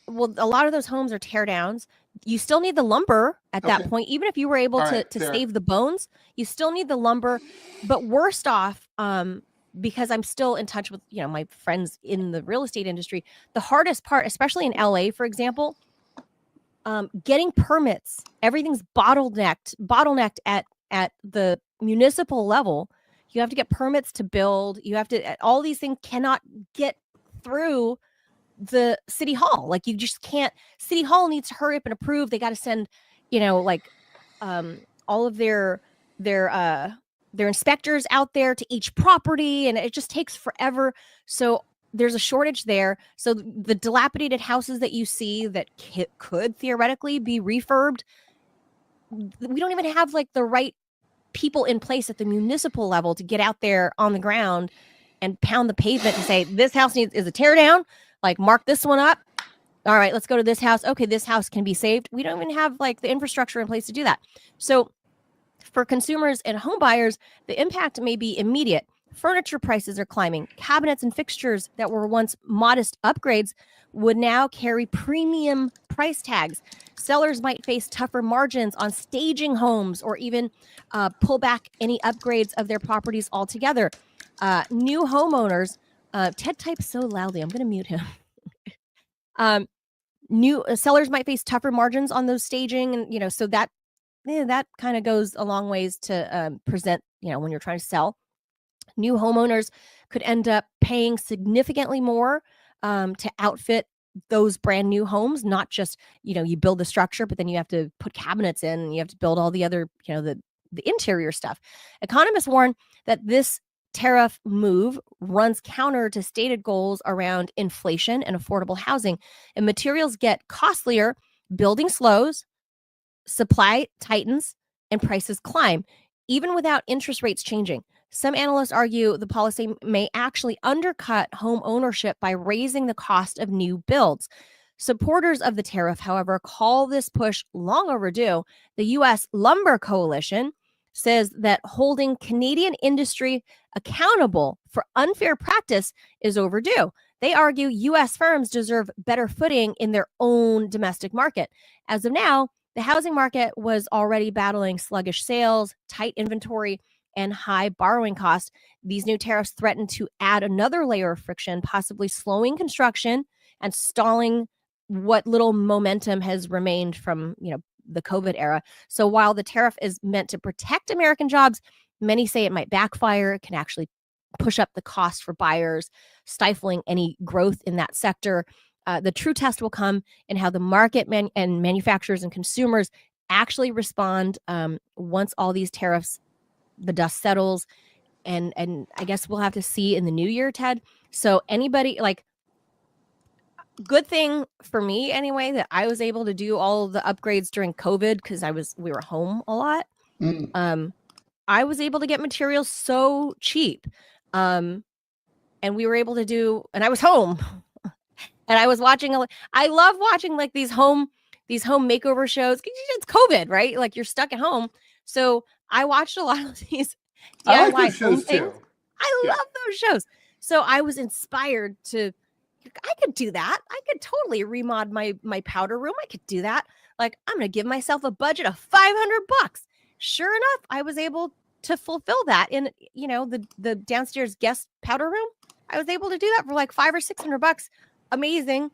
Well, a lot of those homes are tear downs. You still need the lumber at that point, even if you were able to save the bones. You still need the lumber, but worst off, because I'm still in touch with, my friends in the real estate industry, the hardest part, especially in LA, for example, getting permits, everything's bottlenecked at the municipal level. You have to get permits to build. You have to, all these things cannot get through the city hall. Like you just can't, city hall needs to hurry up and approve. They got to send, all of their inspectors out there to each property, and it just takes forever. So there's a shortage there. So the dilapidated houses that you see that could theoretically be refurbed, we don't even have like the right people in place at the municipal level to get out there on the ground and pound the pavement and say, this house is a tear down, like mark this one up. All right, let's go to this house. Okay, this house can be saved. We don't even have like the infrastructure in place to do that. So for consumers and home buyers, the impact may be immediate. Furniture prices are climbing. Cabinets and fixtures that were once modest upgrades would now carry premium price tags. Sellers might face tougher margins on staging homes or even pull back any upgrades of their properties altogether. New homeowners, Ted types so loudly, I'm going to mute him. New sellers might face tougher margins on those staging, and so that kind of goes a long ways to present, when you're trying to sell. New homeowners could end up paying significantly more to outfit those brand new homes, not just, you build the structure, but then you have to put cabinets in and you have to build all the other, the interior stuff. Economists warn that this tariff move runs counter to stated goals around inflation and affordable housing, and materials get costlier, building slows, supply tightens, and prices climb, even without interest rates changing. Some analysts argue the policy may actually undercut home ownership by raising the cost of new builds. Supporters of the tariff, however, call this push long overdue. The U.S. Lumber Coalition says that holding Canadian industry accountable for unfair practice is overdue. They argue U.S. firms deserve better footing in their own domestic market. As of now, the housing market was already battling sluggish sales, tight inventory, and high borrowing costs. These new tariffs threaten to add another layer of friction, possibly slowing construction and stalling what little momentum has remained from, the COVID era. So while the tariff is meant to protect American jobs, many say it might backfire. It can actually push up the cost for buyers, stifling any growth in that sector. The true test will come in how the market and manufacturers and consumers actually respond once all these tariffs, the dust settles, and I guess we'll have to see in the new year, Ted. So anybody, good thing for me anyway that I was able to do all the upgrades during COVID because we were home a lot. I was able to get materials so cheap, and we were able to do, and I was home, and I was watching. I love watching like these home makeover shows. It's COVID, right? Like you're stuck at home, so I watched a lot of these I like DIY those shows too. I love those shows. So I was inspired to, I could do that. I could totally remod my powder room. I could do that. Like, I'm going to give myself a budget of $500. Sure enough, I was able to fulfill that in, the downstairs guest powder room. I was able to do that for like $500 or $600. Amazing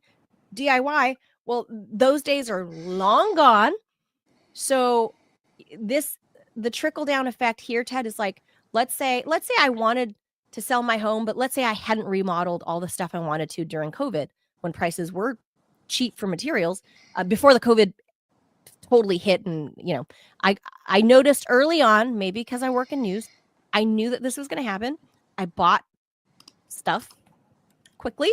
DIY. Well, those days are long gone. So the trickle down effect here, Ted, is like, let's say I wanted to sell my home, but let's say I hadn't remodeled all the stuff I wanted to during COVID when prices were cheap for materials before the COVID totally hit. And, I noticed early on, maybe because I work in news, I knew that this was going to happen. I bought stuff quickly.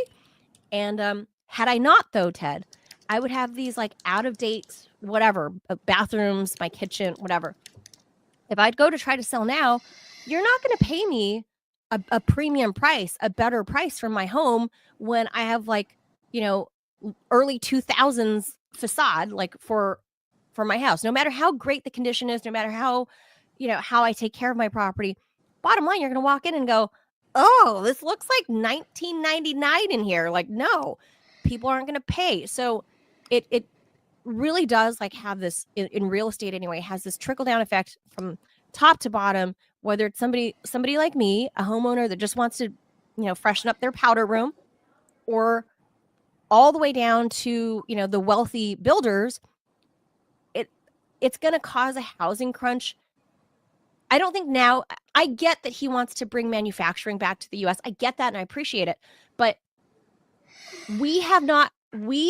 And had I not, though, Ted, I would have these like out of date, whatever, bathrooms, my kitchen, whatever. If I'd go to try to sell now, you're not going to pay me a premium price, a better price for my home when I have like, early 2000s facade, like for my house. No matter how great the condition is, no matter how I take care of my property, bottom line, you're going to walk in and go, oh, this looks like 1999 in here. Like, no, people aren't going to pay. So it really does like have this in real estate anyway, has this trickle down effect from top to bottom, whether it's somebody like me, a homeowner that just wants to, freshen up their powder room, or all the way down to, the wealthy builders. It's going to cause a housing crunch. I don't think now, I get that he wants to bring manufacturing back to the US. I get that and I appreciate it. But we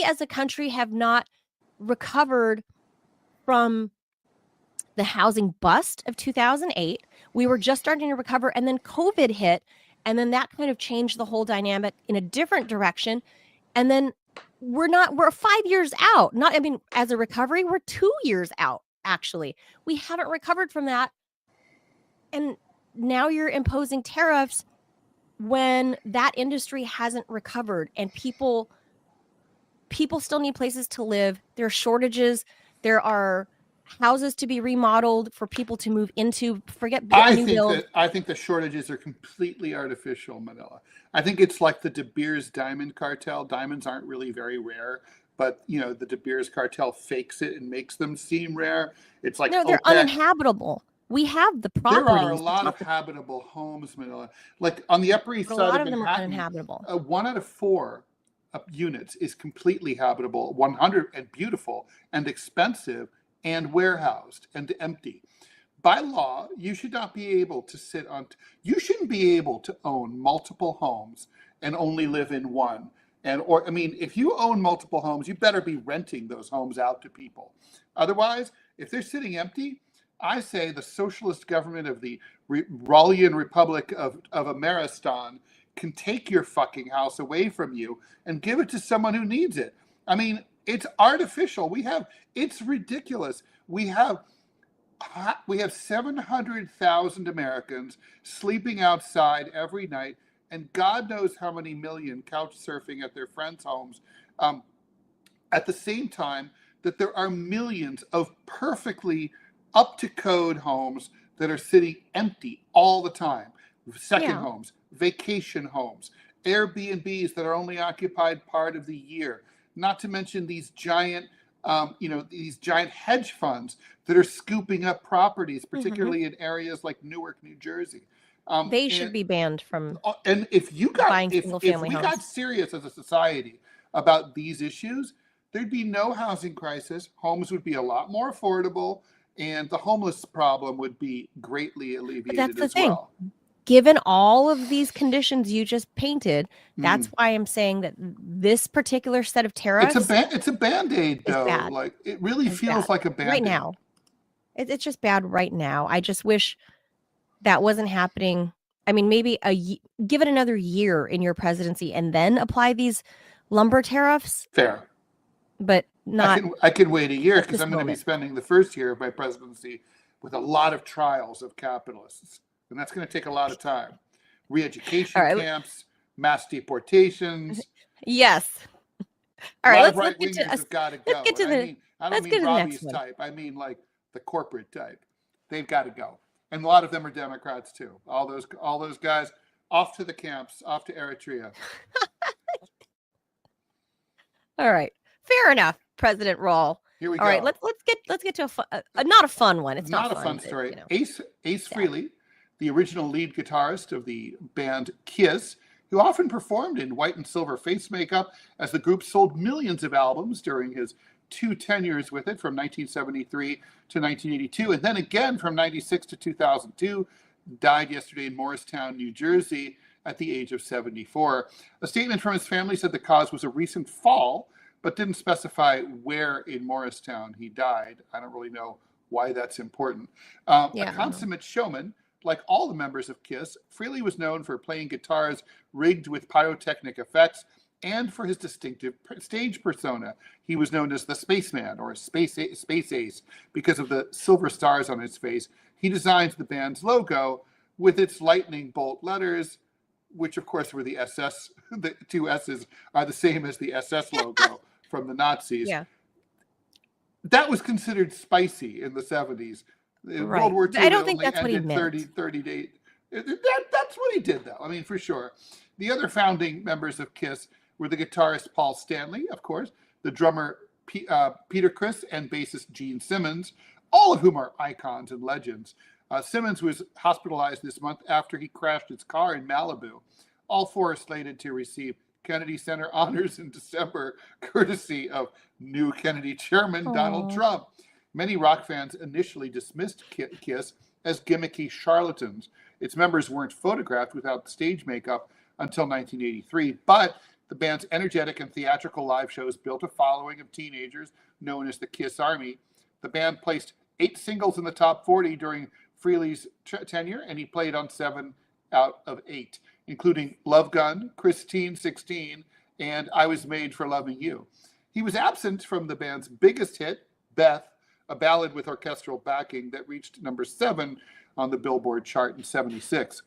as a country have not recovered from the housing bust of 2008. We were just starting to recover, and then COVID hit, and then that kind of changed the whole dynamic in a different direction. And then we're 5 years out. As a recovery, we're 2 years out, actually. We haven't recovered from that. And now you're imposing tariffs when that industry hasn't recovered, and people still need places to live. There are shortages. There are houses to be remodeled for people to move into. I think the shortages are completely artificial, Manila. I think it's like the De Beers diamond cartel. Diamonds aren't really very rare, but the De Beers cartel fakes it and makes them seem rare. It's like, no, they're uninhabitable. We have the properties. There are a lot of habitable homes, Manila. Like on the Upper East Side of Manhattan, them are uninhabitable. 1 out of 4 units is completely habitable, 100 and beautiful and expensive and warehoused and empty. By law, you should not be able to you shouldn't be able to own multiple homes and only live in one. If you own multiple homes, you better be renting those homes out to people. Otherwise, if they're sitting empty, I say the socialist government of the Rallian Republic of Ameristan can take your fucking house away from you and give it to someone who needs it. It's artificial. It's ridiculous. We have 700,000 Americans sleeping outside every night, and God knows how many million couch surfing at their friends' homes. At the same time that there are millions of perfectly up to code homes that are sitting empty all the time. Second homes, vacation homes, Airbnbs that are only occupied part of the year. Not to mention these giant, these giant hedge funds that are scooping up properties, particularly in areas like Newark, New Jersey. They should be banned from. And if we got serious as a society about these issues, there'd be no housing crisis. Homes would be a lot more affordable, and the homeless problem would be greatly alleviated. But that's the thing. Well. Given all of these conditions you just painted, that's why I'm saying that this particular set of tariffs, it's a Band-Aid, though. Bad. Like it really feels like a Band-Aid right now. It's just bad right now. I just wish that wasn't happening. Maybe give it another year in your presidency and then apply these lumber tariffs. Fair, but not. I can wait a year because I'm going to be spending the first year of my presidency with a lot of trials of capitalists. And that's going to take a lot of time. Re-education camps, mass deportations. Yes. All right. Let's get to the. I don't mean Robbie's type. I mean like the corporate type. They've got to go, and a lot of them are Democrats too. All those guys off to the camps, off to Eritrea. All right. Fair enough, President Rall. Here we go. All right. Let's get to not a fun one. It's not a fun story. Ace Frehley, the original lead guitarist of the band Kiss, who often performed in white and silver face makeup as the group sold millions of albums during his 2 tenures with it from 1973 to 1982, and then again from 96 to 2002, died yesterday in Morristown, New Jersey at the age of 74. A statement from his family said the cause was a recent fall, but didn't specify where in Morristown he died. I don't really know why that's important. A consummate showman, like all the members of Kiss, Frehley was known for playing guitars rigged with pyrotechnic effects and for his distinctive stage persona. He was known as the Spaceman or Space Ace because of the silver stars on his face. He designed the band's logo with its lightning bolt letters, which of course were the SS. The 2 S's are the same as the SS logo from the Nazis. Yeah. That was considered spicy in the 70s. Right. World War II, I don't think that's what he meant. 30 days. That's what he did, though. For sure. The other founding members of Kiss were the guitarist Paul Stanley, of course, the drummer Peter Criss, and bassist Gene Simmons, all of whom are icons and legends. Simmons was hospitalized this month after he crashed his car in Malibu. All 4 are slated to receive Kennedy Center honors in December, courtesy of new Kennedy chairman Donald Trump. Many rock fans initially dismissed Kiss as gimmicky charlatans. Its members weren't photographed without stage makeup until 1983, but the band's energetic and theatrical live shows built a following of teenagers known as the Kiss Army. The band placed 8 singles in the top 40 during Frehley's tenure, and he played on 7 out of 8, including Love Gun, Christine 16, and I Was Made for Loving You. He was absent from the band's biggest hit, Beth, a ballad with orchestral backing that reached number 7 on the Billboard chart in '76.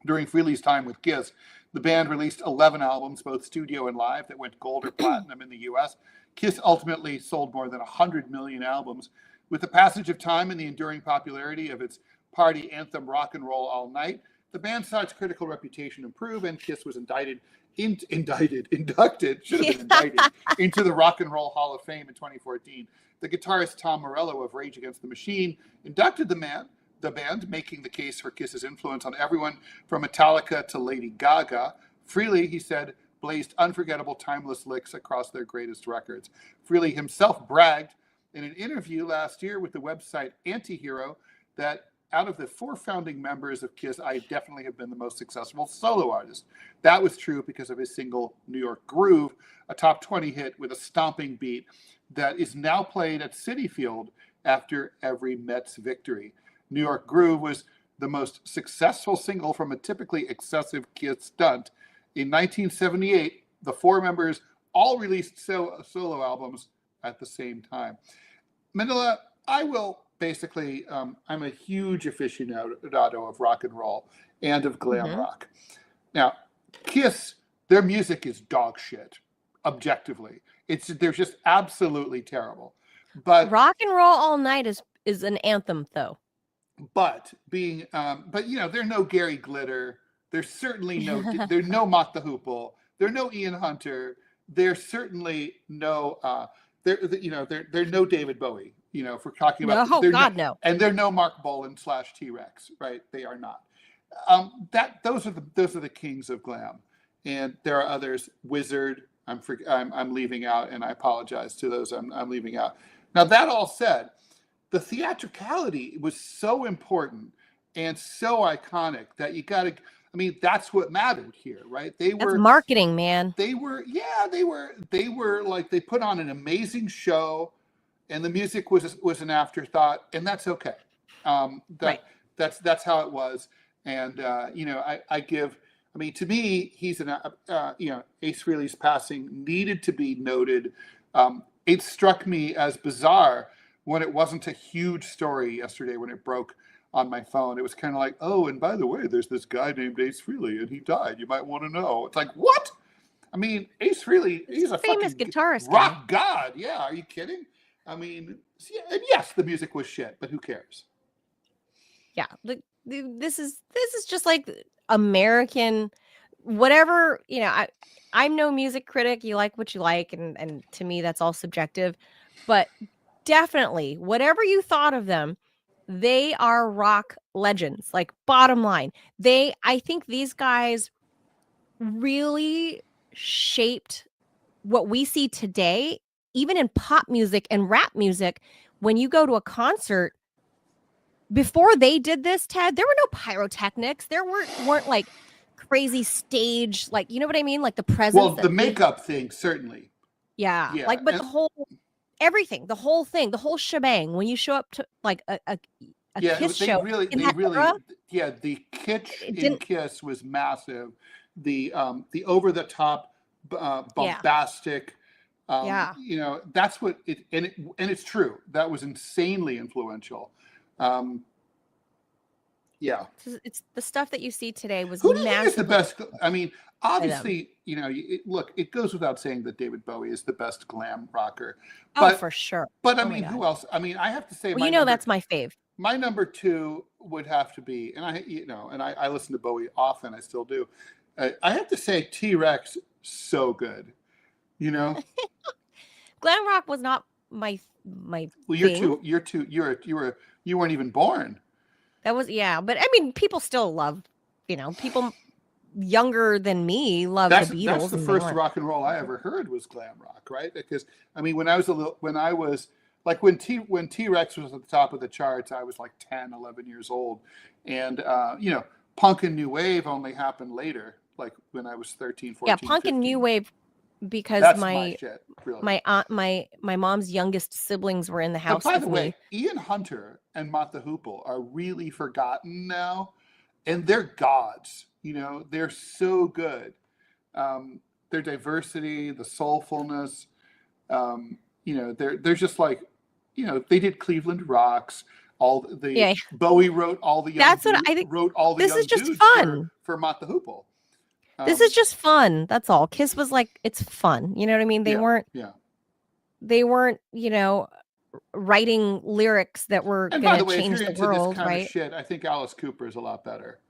During Frehley's time with Kiss, the band released 11 albums, both studio and live, that went gold or platinum in the U.S. Kiss ultimately sold more than 100 million albums. With the passage of time and the enduring popularity of its party anthem Rock and Roll All Night, the band saw its critical reputation improve, and Kiss was inducted into the Rock and Roll Hall of Fame in 2014. The guitarist Tom Morello of Rage Against the Machine inducted the band, making the case for Kiss's influence on everyone from Metallica to Lady Gaga. Frehley, he said, blazed unforgettable, timeless licks across their greatest records. Frehley himself bragged in an interview last year with the website Antihero that out of the 4 founding members of Kiss, I definitely have been the most successful solo artist. That was true because of his single New York Groove, a top 20 hit with a stomping beat that is now played at Citi Field after every Mets victory. New York Groove was the most successful single from a typically excessive Kiss stunt. In 1978, the 4 members all released solo albums at the same time. Manila, I will basically, I'm a huge aficionado of rock and roll and of glam rock. Now, Kiss, their music is dog shit, objectively. They're just absolutely terrible. But Rock and Roll All Night is an anthem, though. But they're no Gary Glitter. There's certainly there's no Mott the Hoople. There's no Ian Hunter. There's certainly no they're no David Bowie. If we're talking about no. And they're no Mark Bolan / T-Rex, right? They are not. Those are the kings of glam, and there are others. Wizard, I'm leaving out, and I apologize to those I'm leaving out. Now, that all said, the theatricality was so important and so iconic that that's what mattered here, right? That's marketing, man. They were like, they put on an amazing show, and the music was an afterthought, and that's okay. Right. That's how it was. And to me, he's Ace Frehley's passing needed to be noted. It struck me as bizarre when it wasn't a huge story yesterday when it broke on my phone. It was kind of like, oh, and by the way, there's this guy named Ace Frehley, and he died. You might want to know. It's like, what? I mean, Ace Frehley, he's a famous guitarist, rock god. Yeah, are you kidding? I mean, and yes, the music was shit, but who cares? Yeah, this is just like American, whatever. I'm no music critic. You like what you like, and to me, that's all subjective. But definitely, whatever you thought of them, they are rock legends. Like, bottom line, I think these guys really shaped what we see today, even in pop music and rap music. When you go to a concert, before they did this, Ted, there were no pyrotechnics. There weren't like crazy stage, like, you know what I mean? Like the presence. Well, the makeup thing, certainly. Yeah. Like, but the whole, everything, the whole thing, the whole shebang, when you show up to like a Kiss show. The kitsch in Kiss was massive. The over the top bombastic. That's what it, and it's true. That was insanely influential. It's the stuff that you see today was who do you think is the best? I mean, obviously, it goes without saying that David Bowie is the best glam rocker. But, for sure. But I mean, who else? I mean, I have to say, that's my fave. My number 2 would have to be, and I listen to Bowie often. I still do. I have to say, T-Rex, so good. Glam rock was not my Well, thing. You weren't even born. That was, but I mean, people still love, people younger than me love the Beatles. That's the first rock and roll I ever heard was glam rock, right? Because I mean, when T-Rex was at the top of the charts, I was like 10, 11 years old, and punk and new wave only happened later, like when I was 13, 14. Yeah, punk 15. And new wave because That's my shit, really. my aunt, my mom's youngest siblings were in the house By with the way, me. Ian Hunter and Mott the Hoople are really forgotten now, and they're gods. You know, they're so good. Their diversity, the soulfulness. You know, they're just like, you know, they did Cleveland Rocks. All the Yeah. Bowie wrote all the young. That's what I think. Wrote all the This young is just dudes fun. for Mott the Hoople. This is just fun. That's all. Kiss was like, it's fun. You know what I mean? They weren't. Yeah. They weren't, you know, writing lyrics that were going to change the world, right? Of shit, I think Alice Cooper is a lot better.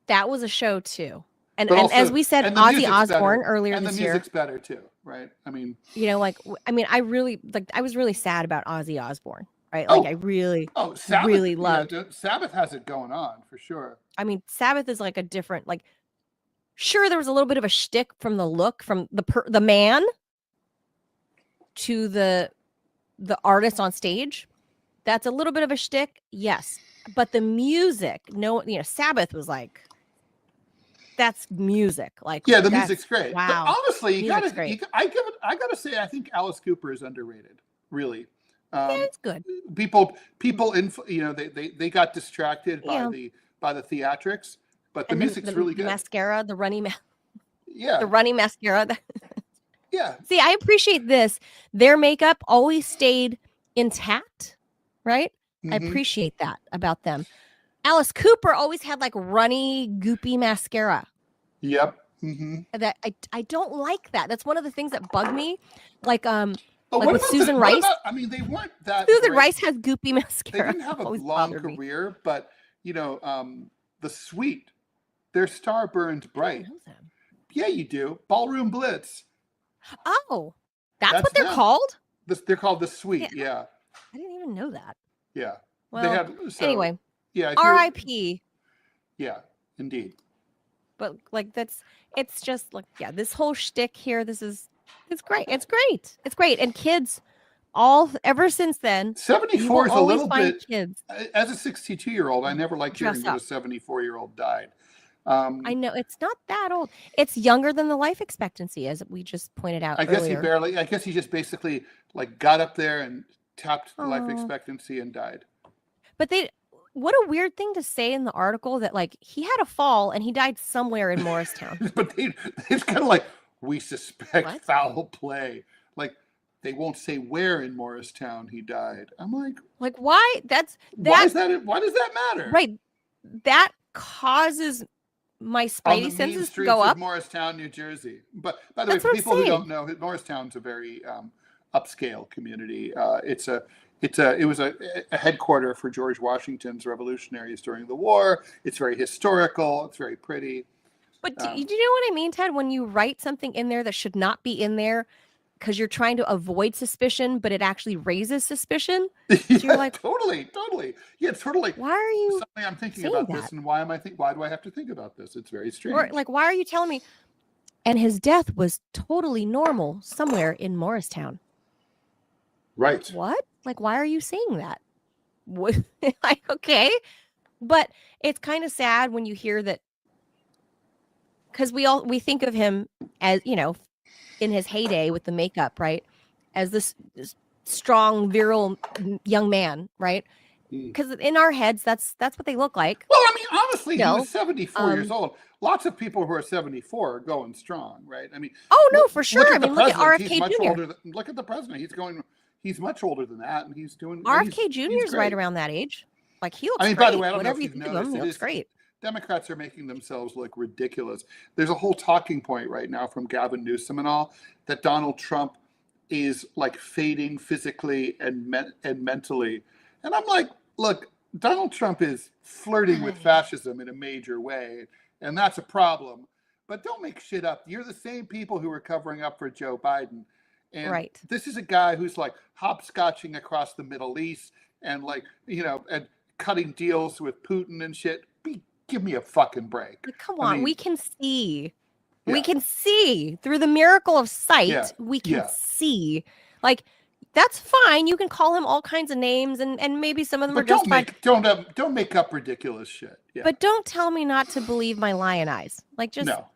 That was a show too. And also, as we said, Ozzy Osbourne earlier this year. And the music's better too, right? I mean, you know, like, I mean, I was really sad about Ozzy Osbourne, right? Like, I really, Sabbath, really loved. Sabbath has it going on for sure. I mean, Sabbath is like a different, like, sure, there was a little bit of a shtick from the look, from the man to the artist on stage. That's a little bit of a shtick, yes. But the music, no, you know, Sabbath was like, that's music. Like, yeah, the music's great. Wow. But honestly, I gotta say, I think Alice Cooper is underrated. Really. Yeah, it's good. People, you know, they got distracted by the theatrics, but the music's really good. Mascara, the runny the runny mascara. Yeah. See, I appreciate this. Their makeup always stayed intact, right? Mm-hmm. I appreciate that about them. Alice Cooper always had like runny, goopy mascara. Yep. Mm-hmm. That I don't like that. That's one of the things that bug me. Like like with Susan Rice. I mean, they weren't that. Susan Rice has goopy mascara. They didn't have a long career, but you know, the Sweet, their star burned bright. Yeah, you do. Ballroom Blitz. Oh, that's what they're called? They're called the Sweet. Yeah. I didn't even know that. Yeah. Well, anyway. Yeah. R.I.P. Yeah, indeed. But like it's just like, yeah, this whole shtick here, it's great. It's great. It's great. And kids ever since then. 74 is a little bit. Kids. As a 62-year-old, I never liked hearing that a 74-year-old died. I know it's not that old. It's younger than the life expectancy, as we just pointed out. I guess he just basically like got up there and tapped the life expectancy and died. But what a weird thing to say in the article, that like he had a fall and he died somewhere in Morristown. But it's kind of like, we suspect foul play. Like, they won't say where in Morristown he died. I'm like why? Why does that matter? Right. That causes my spidey senses to go up. Morristown, New Jersey. But by the way, for people who don't know, Morristown's a very upscale community. It was a headquarter for George Washington's revolutionaries during the war. It's very historical. It's very pretty. But do you know what I mean, Ted? When you write something in there that should not be in there because you're trying to avoid suspicion, but it actually raises suspicion. So you're like, totally. Yeah, it's sort of like, why are you? Suddenly I'm thinking about this, and why do I have to think about this? It's very strange. Or like, why are you telling me? And his death was totally normal somewhere in Morristown. Right. What? Like, why are you saying that? What? Like, okay, but it's kind of sad when you hear that, because we think of him as, you know, in his heyday with the makeup, right, as this strong, virile young man, right? Because in our heads, that's what they look like. Well, I mean, honestly, he was 74 years old. Lots of people who are 74 are going strong, right? I mean, for sure. I mean, look at RFK Jr. Look at the president. He's much older than that, and he's doing. RFK Jr. is right around that age. Like, he looks. I mean, great. By the way, I don't Whatever know if you you've think of him, he noticed, looks great. Democrats are making themselves look ridiculous. There's a whole talking point right now from Gavin Newsom and all that Donald Trump is like fading physically and mentally, and I'm like, look, Donald Trump is flirting with fascism in a major way, and that's a problem. But don't make shit up. You're the same people who are covering up for Joe Biden. And this is a guy who's like hopscotching across the Middle East and like, you know, and cutting deals with Putin and shit. Give me a fucking break. But come on, we can see. Yeah. We can see through the miracle of sight. Yeah. We can see. Like, that's fine. You can call him all kinds of names, and maybe some of them are justified. Don't make up ridiculous shit. Yeah. But don't tell me not to believe my lion eyes. Like, just no.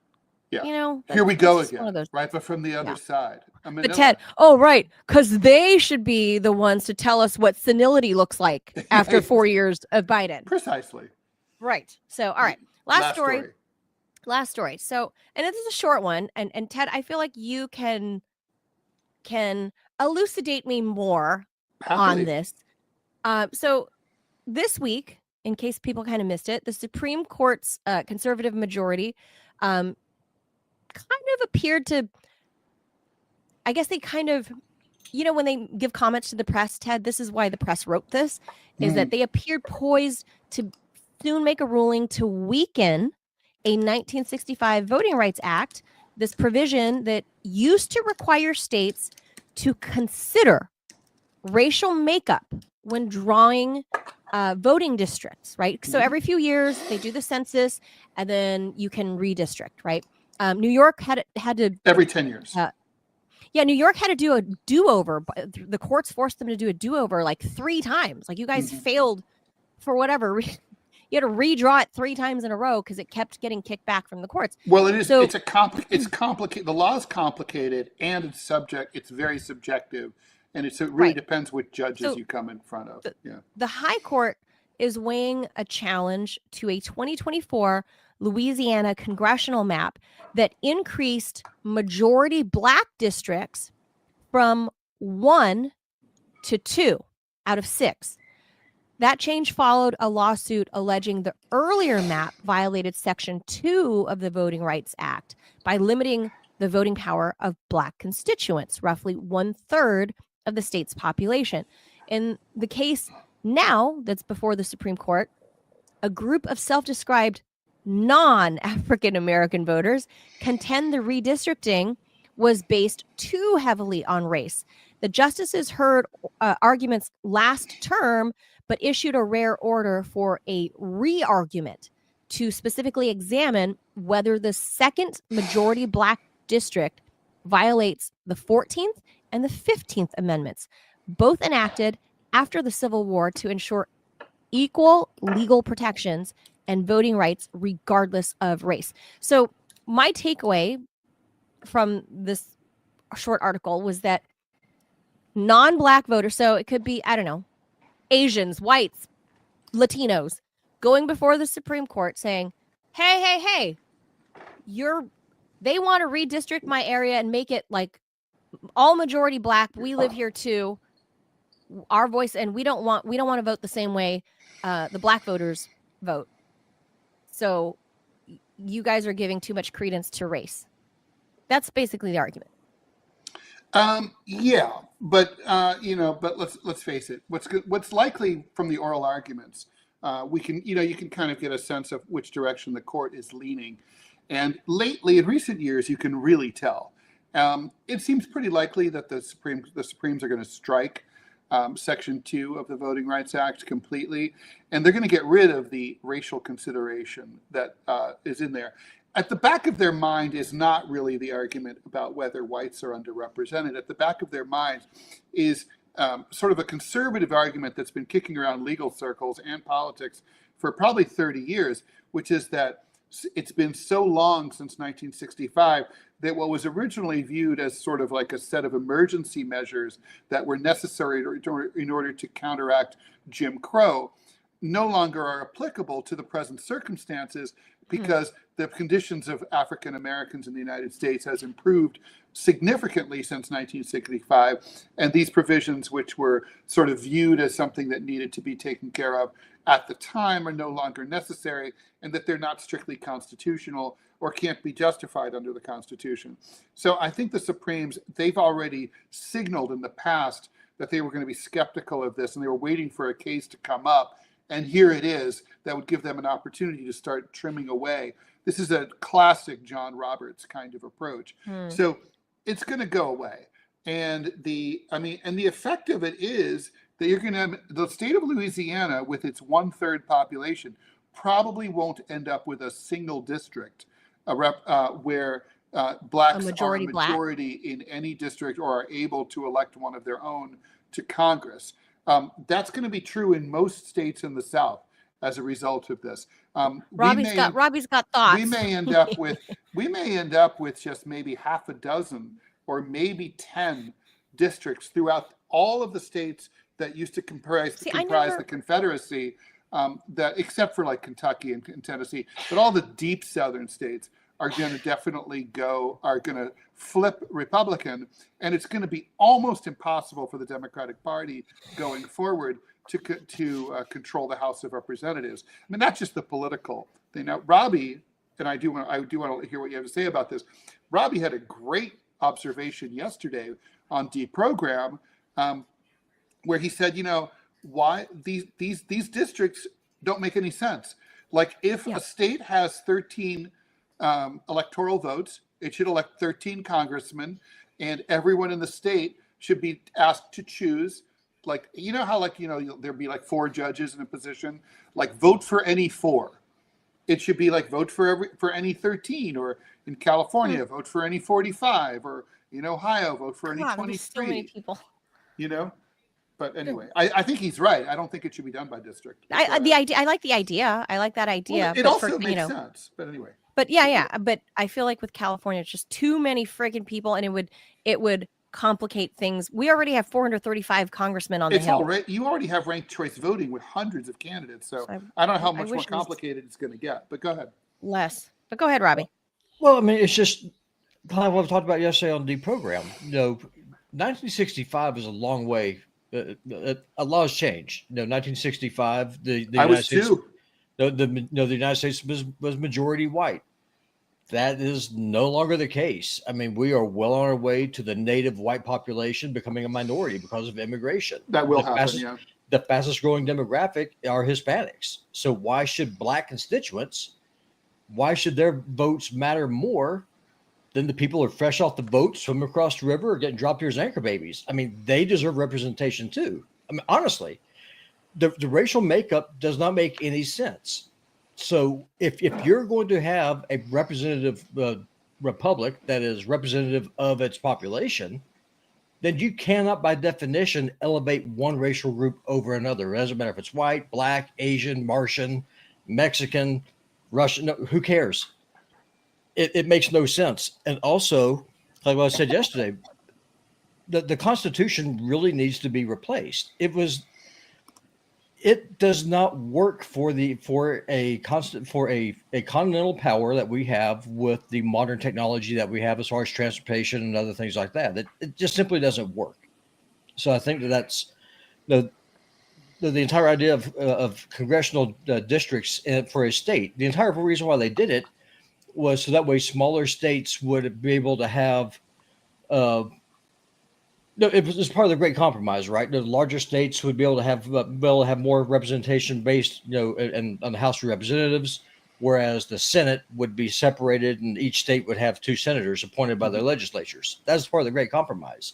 Yeah. You know, Here we go that's just one again, of those. right? But from the other Yeah. side. But Ted, oh, right, because they should be the ones to tell us what senility looks like after 4 years of Biden. Precisely. Right. So, all right. Last story. So, and this is a short one. And Ted, I feel like you can elucidate me more on this. So this week, in case people kind of missed it, the Supreme Court's conservative majority kind of appeared to, I guess they kind of, you know, when they give comments to the press, Ted, this is why the press wrote this, is that they appeared poised to soon make a ruling to weaken a 1965 Voting Rights Act, this provision that used to require states to consider racial makeup when drawing voting districts, right? So every few years they do the census and then you can redistrict, right? New York had to every 10 years. Yeah, New York had to do a do-over. The courts forced them to do a do-over like 3 times. Like you guys failed for whatever reason. You had to redraw it 3 times in a row because it kept getting kicked back from the courts. Well, it is. So, it's complicated. The law is complicated, and it's very subjective, and it really depends which judges you come in front of. The High Court is weighing a challenge to a 2024 Louisiana congressional map that increased majority Black districts from 1 to 2 out of 6. That change followed a lawsuit alleging the earlier map violated Section 2 of the Voting Rights Act by limiting the voting power of Black constituents, roughly 1/3 of the state's population. In the case now that's before the Supreme Court, a group of self-described non-African American voters contend the redistricting was based too heavily on race. The justices heard arguments last term, but issued a rare order for a re-argument to specifically examine whether the second majority Black district violates the 14th and the 15th Amendments, both enacted after the Civil War to ensure equal legal protections and voting rights regardless of race. So my takeaway from this short article was that non-Black voters, so it could be, I don't know, Asians, whites, Latinos, going before the Supreme Court saying, hey, they want to redistrict my area and make it like all majority Black. We live here too. Our voice, and we don't want to vote the same way the Black voters vote. So you guys are giving too much credence to race. That's basically the argument. Yeah, but but let's face it. What's likely from the oral arguments, you can kind of get a sense of which direction the court is leaning, and lately in recent years you can really tell. It seems pretty likely that the Supremes are going to strike Section 2 of the Voting Rights Act completely, and they're going to get rid of the racial consideration that is in there. At the back of their mind is not really the argument about whether whites are underrepresented. At the back of their mind is sort of a conservative argument that's been kicking around legal circles and politics for probably 30 years, which is that it's been so long since 1965 that what was originally viewed as sort of like a set of emergency measures that were necessary in order to counteract Jim Crow no longer are applicable to the present circumstances because the conditions of African Americans in the United States has improved significantly since 1965. And these provisions, which were sort of viewed as something that needed to be taken care of at the time, are no longer necessary, and that they're not strictly constitutional or can't be justified under the Constitution. So I think the Supremes, they've already signaled in the past that they were going to be skeptical of this, and they were waiting for a case to come up. And here it is that would give them an opportunity to start trimming away. This is a classic John Roberts kind of approach. So it's going to go away. And the effect of it is that you're going to have the state of Louisiana with its 1/3 population probably won't end up with a single district where Blacks are a majority in any district or are able to elect one of their own to Congress. That's going to be true in most states in the South. as a result of this. Robbie's got thoughts. We may end up with just maybe half a dozen or maybe 10 districts throughout all of the states that used to comprise the Confederacy, that except for like Kentucky and Tennessee, but all the deep southern states are going to flip Republican, and it's going to be almost impossible for the Democratic Party going forward to control the House of Representatives. I mean, that's just the political thing. Now, Robbie, and I do want to hear what you have to say about this. Robbie had a great observation yesterday on Deprogram, where he said, why these districts don't make any sense. Like if a state has 13 electoral votes, it should elect 13 congressmen, and everyone in the state should be asked to choose. Like, how there'd be like 4 judges in a position, like vote for any 4. It should be like vote for any 13, or in California, vote for any 45, or in Ohio, vote for any 23. So many people. But anyway, I think he's right. I don't think it should be done by district. I like the idea. I like that idea. Well, it also makes sense. But anyway. But yeah. But I feel like with California, it's just too many friggin' people, and it would complicate things. We already have 435 congressmen on the Hill. You already have ranked choice voting with hundreds of candidates. So I don't know how much more complicated it's going to get. But go ahead. Less. But go ahead, Robbie. Well, I mean, it's just kind of what we talked about yesterday on Deprogram. 1965 is a long way. A law has changed. 1965, the United States, the United States was majority white. That is no longer the case. I mean, we are well on our way to the native white population becoming a minority because of immigration. That will happen. The fastest growing demographic are Hispanics. So why should Black constituents? Why should their votes matter more than the people who are fresh off the boat, swimming across the river, or getting dropped here as anchor babies? I mean, they deserve representation too. I mean, honestly, the racial makeup does not make any sense. So if you're going to have a representative republic that is representative of its population, then you cannot, by definition, elevate one racial group over another. It doesn't matter if it's white, Black, Asian, Martian, Mexican, Russian. No, who cares? It makes no sense. And also, like what I said yesterday, the Constitution really needs to be replaced. It does not work for a continental power that we have with the modern technology that we have as far as transportation and other things like that. It just simply doesn't work. So I think that's the entire idea of congressional districts for a state. The entire reason why they did it was so that way smaller states would be able to have. It was part of the Great Compromise, right? The larger states would be able to have more representation based, on the House of Representatives, whereas the Senate would be separated, and each state would have 2 senators appointed by their legislatures. That's part of the Great Compromise.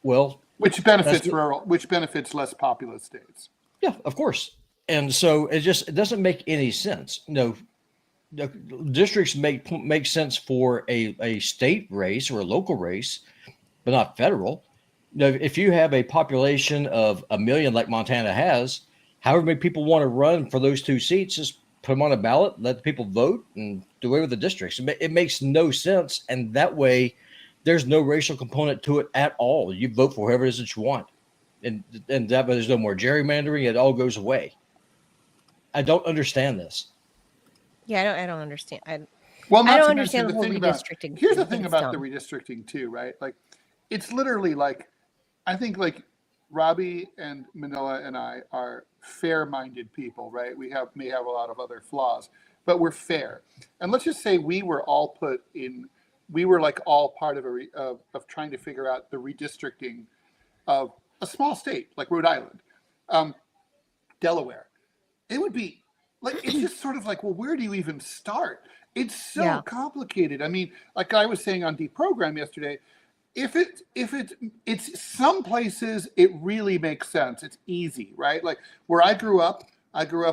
Well, which benefits less populous states. Yeah, of course. And so it doesn't make any sense. Districts make sense for a state race or a local race, but not federal. If you have a population of 1 million like Montana has, however many people want to run for those 2 seats, just put them on a ballot, let the people vote, and do away with the districts. It makes no sense, and that way there's no racial component to it at all. You vote for whoever it is that you want, and that way there's no more gerrymandering. It all goes away. I don't understand this. Yeah, I don't understand. I don't understand the whole redistricting. Here's the thing about the redistricting too, right? Like, it's literally like, I think like Robbie and Manila and I are fair-minded people, right? We may have a lot of other flaws, but we're fair. And let's just say we were all like all part of trying to figure out the redistricting of a small state like Rhode Island, Delaware. It would be like, it's just sort of like, well, where do you even start? It's so complicated. I mean, like I was saying on Deprogram yesterday, it's some places it really makes sense. It's easy, right? Like where I grew up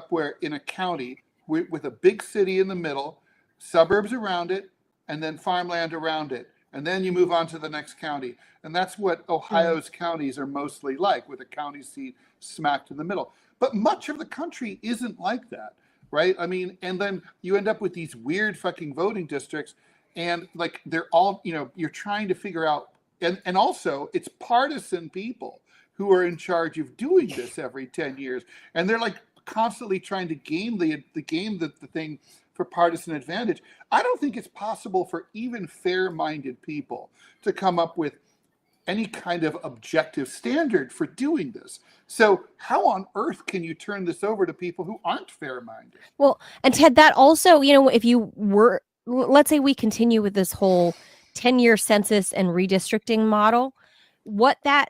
where in a county with a big city in the middle, suburbs around it, and then farmland around it. And then you move on to the next county. And that's what Ohio's counties are mostly like, with a county seat smacked in the middle. But much of the country isn't like that, right? I mean, and then you end up with these weird fucking voting districts, and like they're all, you're trying to figure out, and also it's partisan people who are in charge of doing this every 10 years. And they're like constantly trying to game the thing for partisan advantage. I don't think it's possible for even fair-minded people to come up with any kind of objective standard for doing this. So how on earth can you turn this over to people who aren't fair-minded? Well, and Ted, that also, if you were, let's say we continue with this whole 10-year census and redistricting model, what that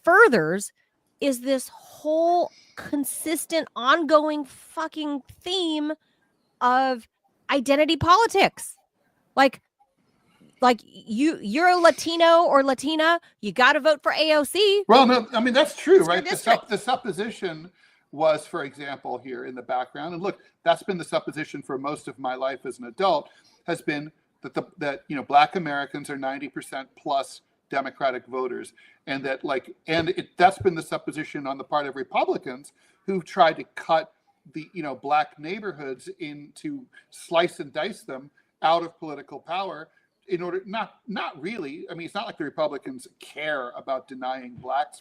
furthers is this whole consistent, ongoing fucking theme of identity politics. Like you're a Latino or Latina, you got to vote for AOC. Well, no, I mean, that's true, It's your right? district. The supposition was, for example, here in the background, and look, that's been the supposition for most of my life as an adult, has been that Black Americans are 90% plus Democratic voters, and that that's been the supposition on the part of Republicans who've tried to cut the Black neighborhoods into slice and dice them out of political power in order not really. I mean, it's not like the Republicans care about denying Blacks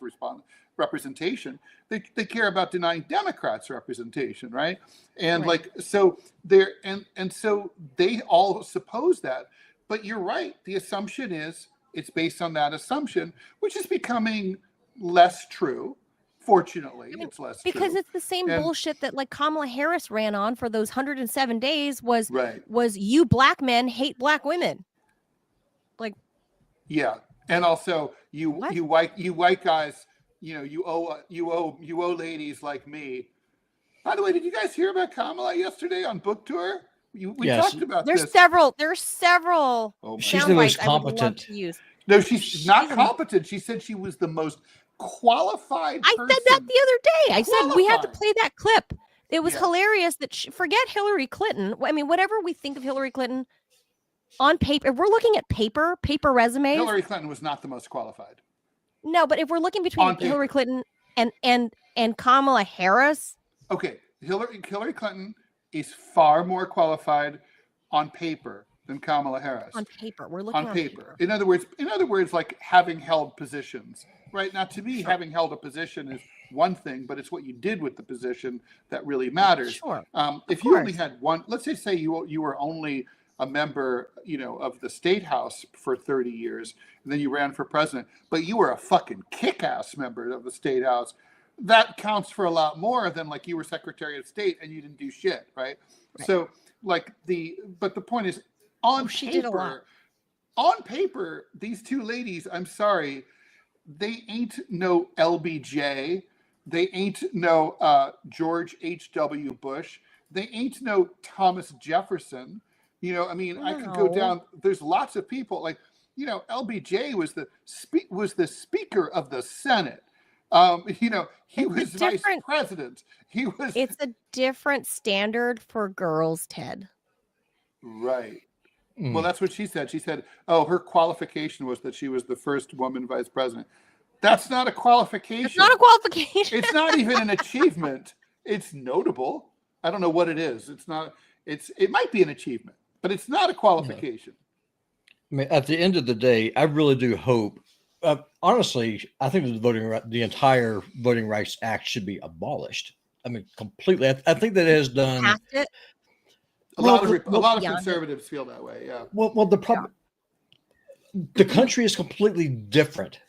representation. They care about denying Democrats representation, right? And so they all suppose that. But you're right. The assumption is it's based on that assumption, which is becoming less true. Fortunately, it's less true. Because it's the same bullshit that Kamala Harris ran on for those 107 days was you Black men hate Black women. Yeah. And also you white guys, you owe ladies like me. By the way, did you guys hear about Kamala yesterday on book tour? We talked about there's this. There's several. She's the most competent. No, she's not competent. She said she was the most qualified person. I said that the other day. I said we had to play that clip. It was hilarious that forget Hillary Clinton. I mean, whatever we think of Hillary Clinton, on paper, if we're looking at paper resumes. Hillary Clinton was not the most qualified. No, but if we're looking between Hillary Clinton and Kamala Harris. Okay, Hillary Clinton is far more qualified on paper than Kamala Harris. On paper, we're looking on paper. In other words, like having held positions, right? Now, to me, having held a position is one thing, but it's what you did with the position that really matters. Sure. If you only had one, let's say you were only a member, of the state house for 30 years, and then you ran for president, but you were a fucking kick-ass member of the state house. That counts for a lot more than you were Secretary of State and you didn't do shit, right? So but the point is, on paper, these two ladies, I'm sorry, they ain't no LBJ, they ain't no George H.W. Bush, they ain't no Thomas Jefferson. I could go down. There's lots of people LBJ was the Speaker of the Senate. He was vice president. It's a different standard for girls, Ted. Right. Well, that's what she said. She said, her qualification was that she was the first woman vice president. That's not a qualification. It's not a qualification. It's not even an achievement. It's notable. I don't know what it is. It might be an achievement, but it's not a qualification. I mean, at the end of the day, I really do hope. Honestly, I think the entire Voting Rights Act should be abolished. I mean, completely. I think that it has done. A lot of conservatives feel that way. Yeah. Well, the country is completely different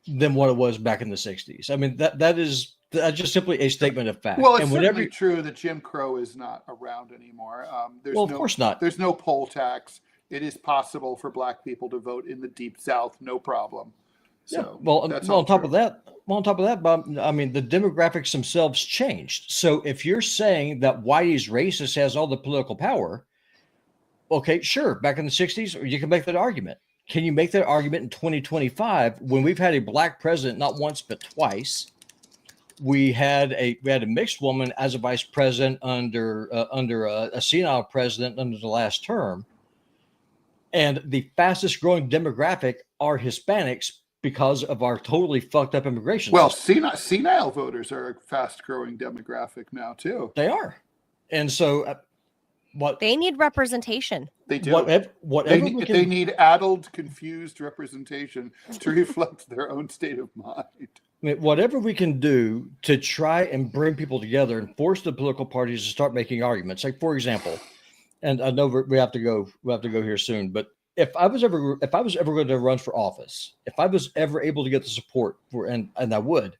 than what it was back in the 60s. I mean, that's just simply a statement of fact. Well, it's certainly true that Jim Crow is not around anymore. Of course not. There's no poll tax. It is possible for Black people to vote in the Deep South, no problem. So, on top of that, Bob, I mean, the demographics themselves changed. So if you're saying that Whitey's racist has all the political power, okay, sure. Back in the 60s, you can make that argument. Can you make that argument in 2025 when we've had a Black president not once but twice? We had a mixed woman as a vice president under a senile president under the last term. And the fastest growing demographic are Hispanics because of our totally fucked up immigration Well, system. senile voters are a fast-growing demographic now too. They are. And so what They need representation. They do. whatever we They can, need addled, confused representation to reflect their own state of mind. whatever we can do to try and bring people together and force the political parties to start making arguments. Like, for example, and I know we have to go here soon, but if I was ever going to run for office, if I was ever able to get the support for, and I would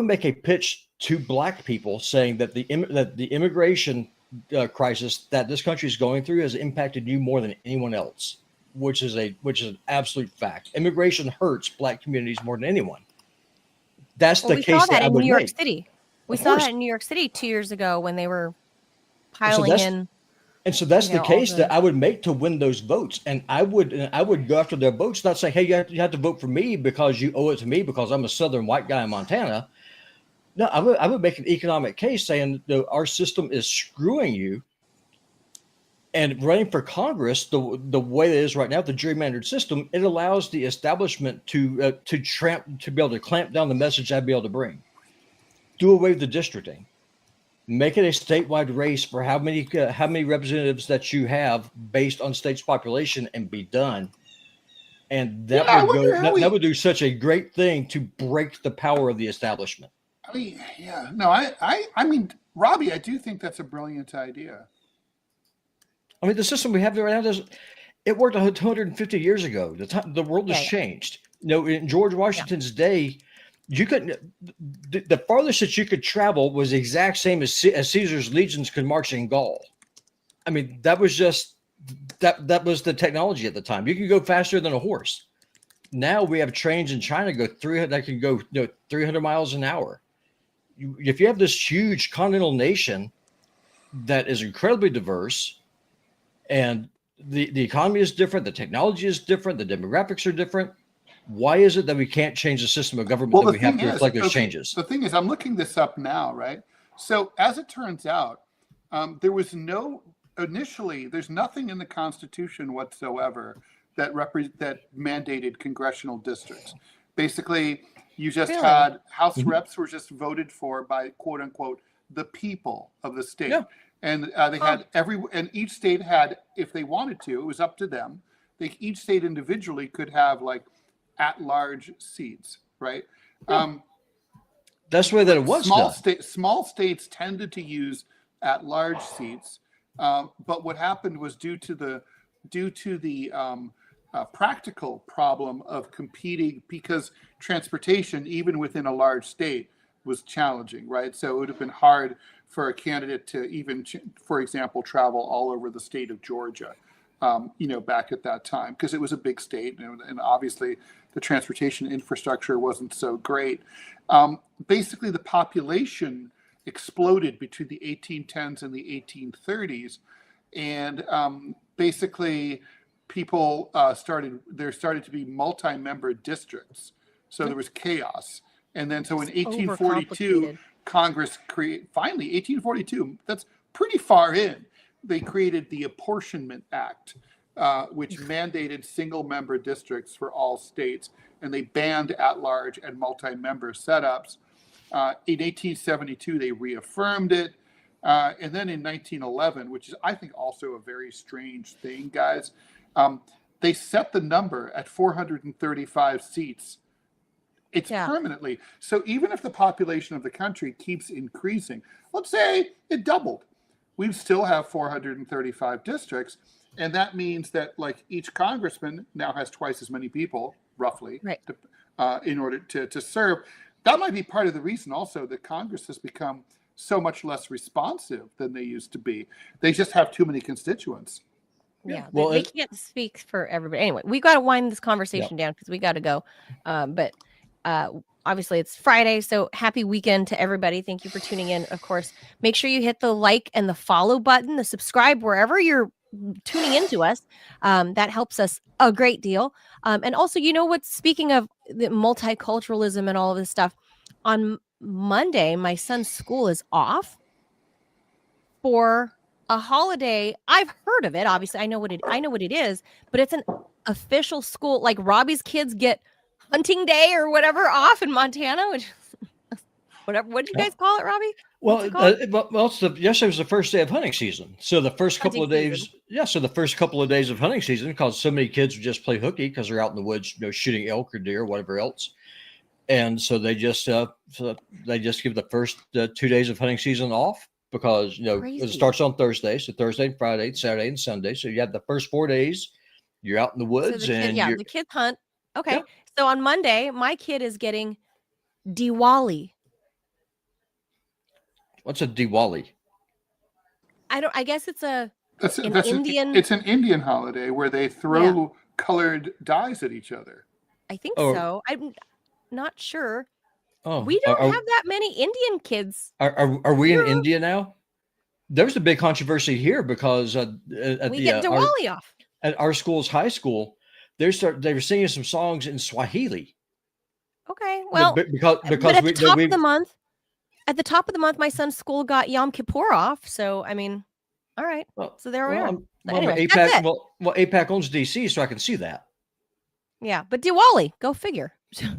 make a pitch to Black people saying that the immigration crisis that this country is going through has impacted you more than anyone else, which is an absolute fact. Immigration hurts Black communities more than anyone. That's the case that I would make. We saw that in New York City. We saw that in New York City 2 years ago when they were piling in. And so that's the case that I would make to win those votes. And I would go after their votes, not say, hey, you have to vote for me because you owe it to me because I'm a Southern white guy in Montana. No, I would make an economic case saying our system is screwing you. And running for Congress, the way it is right now, the gerrymandered system, it allows the establishment to be able to clamp down the message I'd be able to bring. Do away with the districting. Make it a statewide race for how many representatives that you have based on state's population, and be done. And that would do such a great thing to break the power of the establishment. I mean, yeah, no, I mean, Robbie, I do think that's a brilliant idea. I mean, the system we have right now it worked 250 years ago. The world has changed. In George Washington's day, you couldn't. The farthest that you could travel was the exact same as Caesar's legions could march in Gaul. I mean, that was just that was the technology at the time. You could go faster than a horse. Now we have trains in China that can go 300 miles an hour. If you have this huge continental nation that is incredibly diverse, and the economy is different, the technology is different, the demographics are different. Why is it that we can't change the system of government that we have to reflect those changes? The thing is, I'm looking this up now, right? So as it turns out, there was there's nothing in the Constitution whatsoever that mandated congressional districts. Basically, you just had House reps were just voted for by quote unquote the people of the state. Yeah. And they had and each state had, if they wanted to, it was up to them. Each state individually could have like at-large seats, right? That's the way that it was. Small states tended to use at-large seats, but what happened was due to the practical problem of competing, because transportation, even within a large state, was challenging, right? So it would have been hard for a candidate to even, for example, travel all over the state of Georgia, back at that time, because it was a big state, and obviously the transportation infrastructure wasn't so great. Basically, the population exploded between the 1810s and the 1830s, and basically people started to be multi-member districts, so there was chaos. And then so in 1842, Congress finally 1842, that's pretty far in, they created the Apportionment Act, which mandated single-member districts for all states, and they banned at-large and multi-member setups. In 1872, they reaffirmed it, and then in 1911, which is, I think, also a very strange thing, guys, they set the number at 435 seats. It's permanently. So even if the population of the country keeps increasing, let's say it doubled, we still have 435 districts. And that means that like each congressman now has twice as many people, roughly, in order to serve. That might be part of the reason also that Congress has become so much less responsive than they used to be. They just have too many constituents. Yeah, well, they can't speak for everybody. Anyway, we got to wind this conversation down because we got to go. But obviously it's Friday, so happy weekend to everybody. Thank you for tuning in. Of course, make sure you hit the like and the follow button, the subscribe wherever you're tuning into us. That helps us a great deal. And also, speaking of the multiculturalism and all of this stuff, on Monday, my son's school is off for a holiday. I've heard of it. Obviously, I know what it is, but it's an official school. Like Robbie's kids get hunting day or whatever off in Montana, which whatever. What did you guys call it, Robbie? Well, What's it called? yesterday was the first day of hunting season. So the first couple of Hunting days, season. so the first couple of days of hunting season, because so many kids would just play hooky because they're out in the woods, shooting elk or deer, or whatever else. And so they just give the first 2 days of hunting season off because it Crazy. starts on Thursday, so Thursday and Friday, Saturday and Sunday. So you have the first 4 days, you're out in the woods, the kids hunt. Okay, Yeah. so on Monday, my kid is getting Diwali. What's a Diwali? I guess it's an Indian. Indian. It's an Indian holiday where they throw colored dyes at each other. I think Oh. so. I'm not sure. Oh, We don't have that many Indian kids. Are we in Yeah. India now? There was a big controversy here because We get Diwali off. at our school's high school, they were singing some songs in Swahili. Okay, well, because but at the top of the month, my son's school got Yom Kippur off. So I mean, all right. So there we are. But anyway, that's it. APAC owns DC, so I can see that. Yeah, but Diwali, go figure. Happy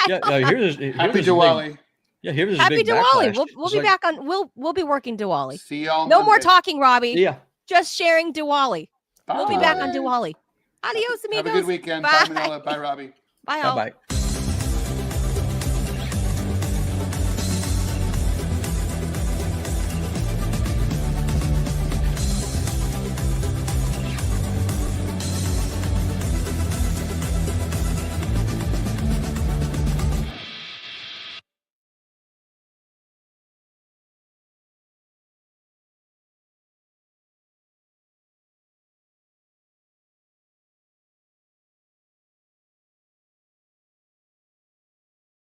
Here's Diwali. here's a Happy big Diwali. backlash. We'll be back on. We'll be working Diwali. See y'all. No more Monday. talking, Robbie. Yeah. Just sharing Diwali. We'll be back on Bye. Diwali. Adios, amigos. Have a good weekend. Bye. Bye, Manila. Bye, Robbie. Bye, all. Bye.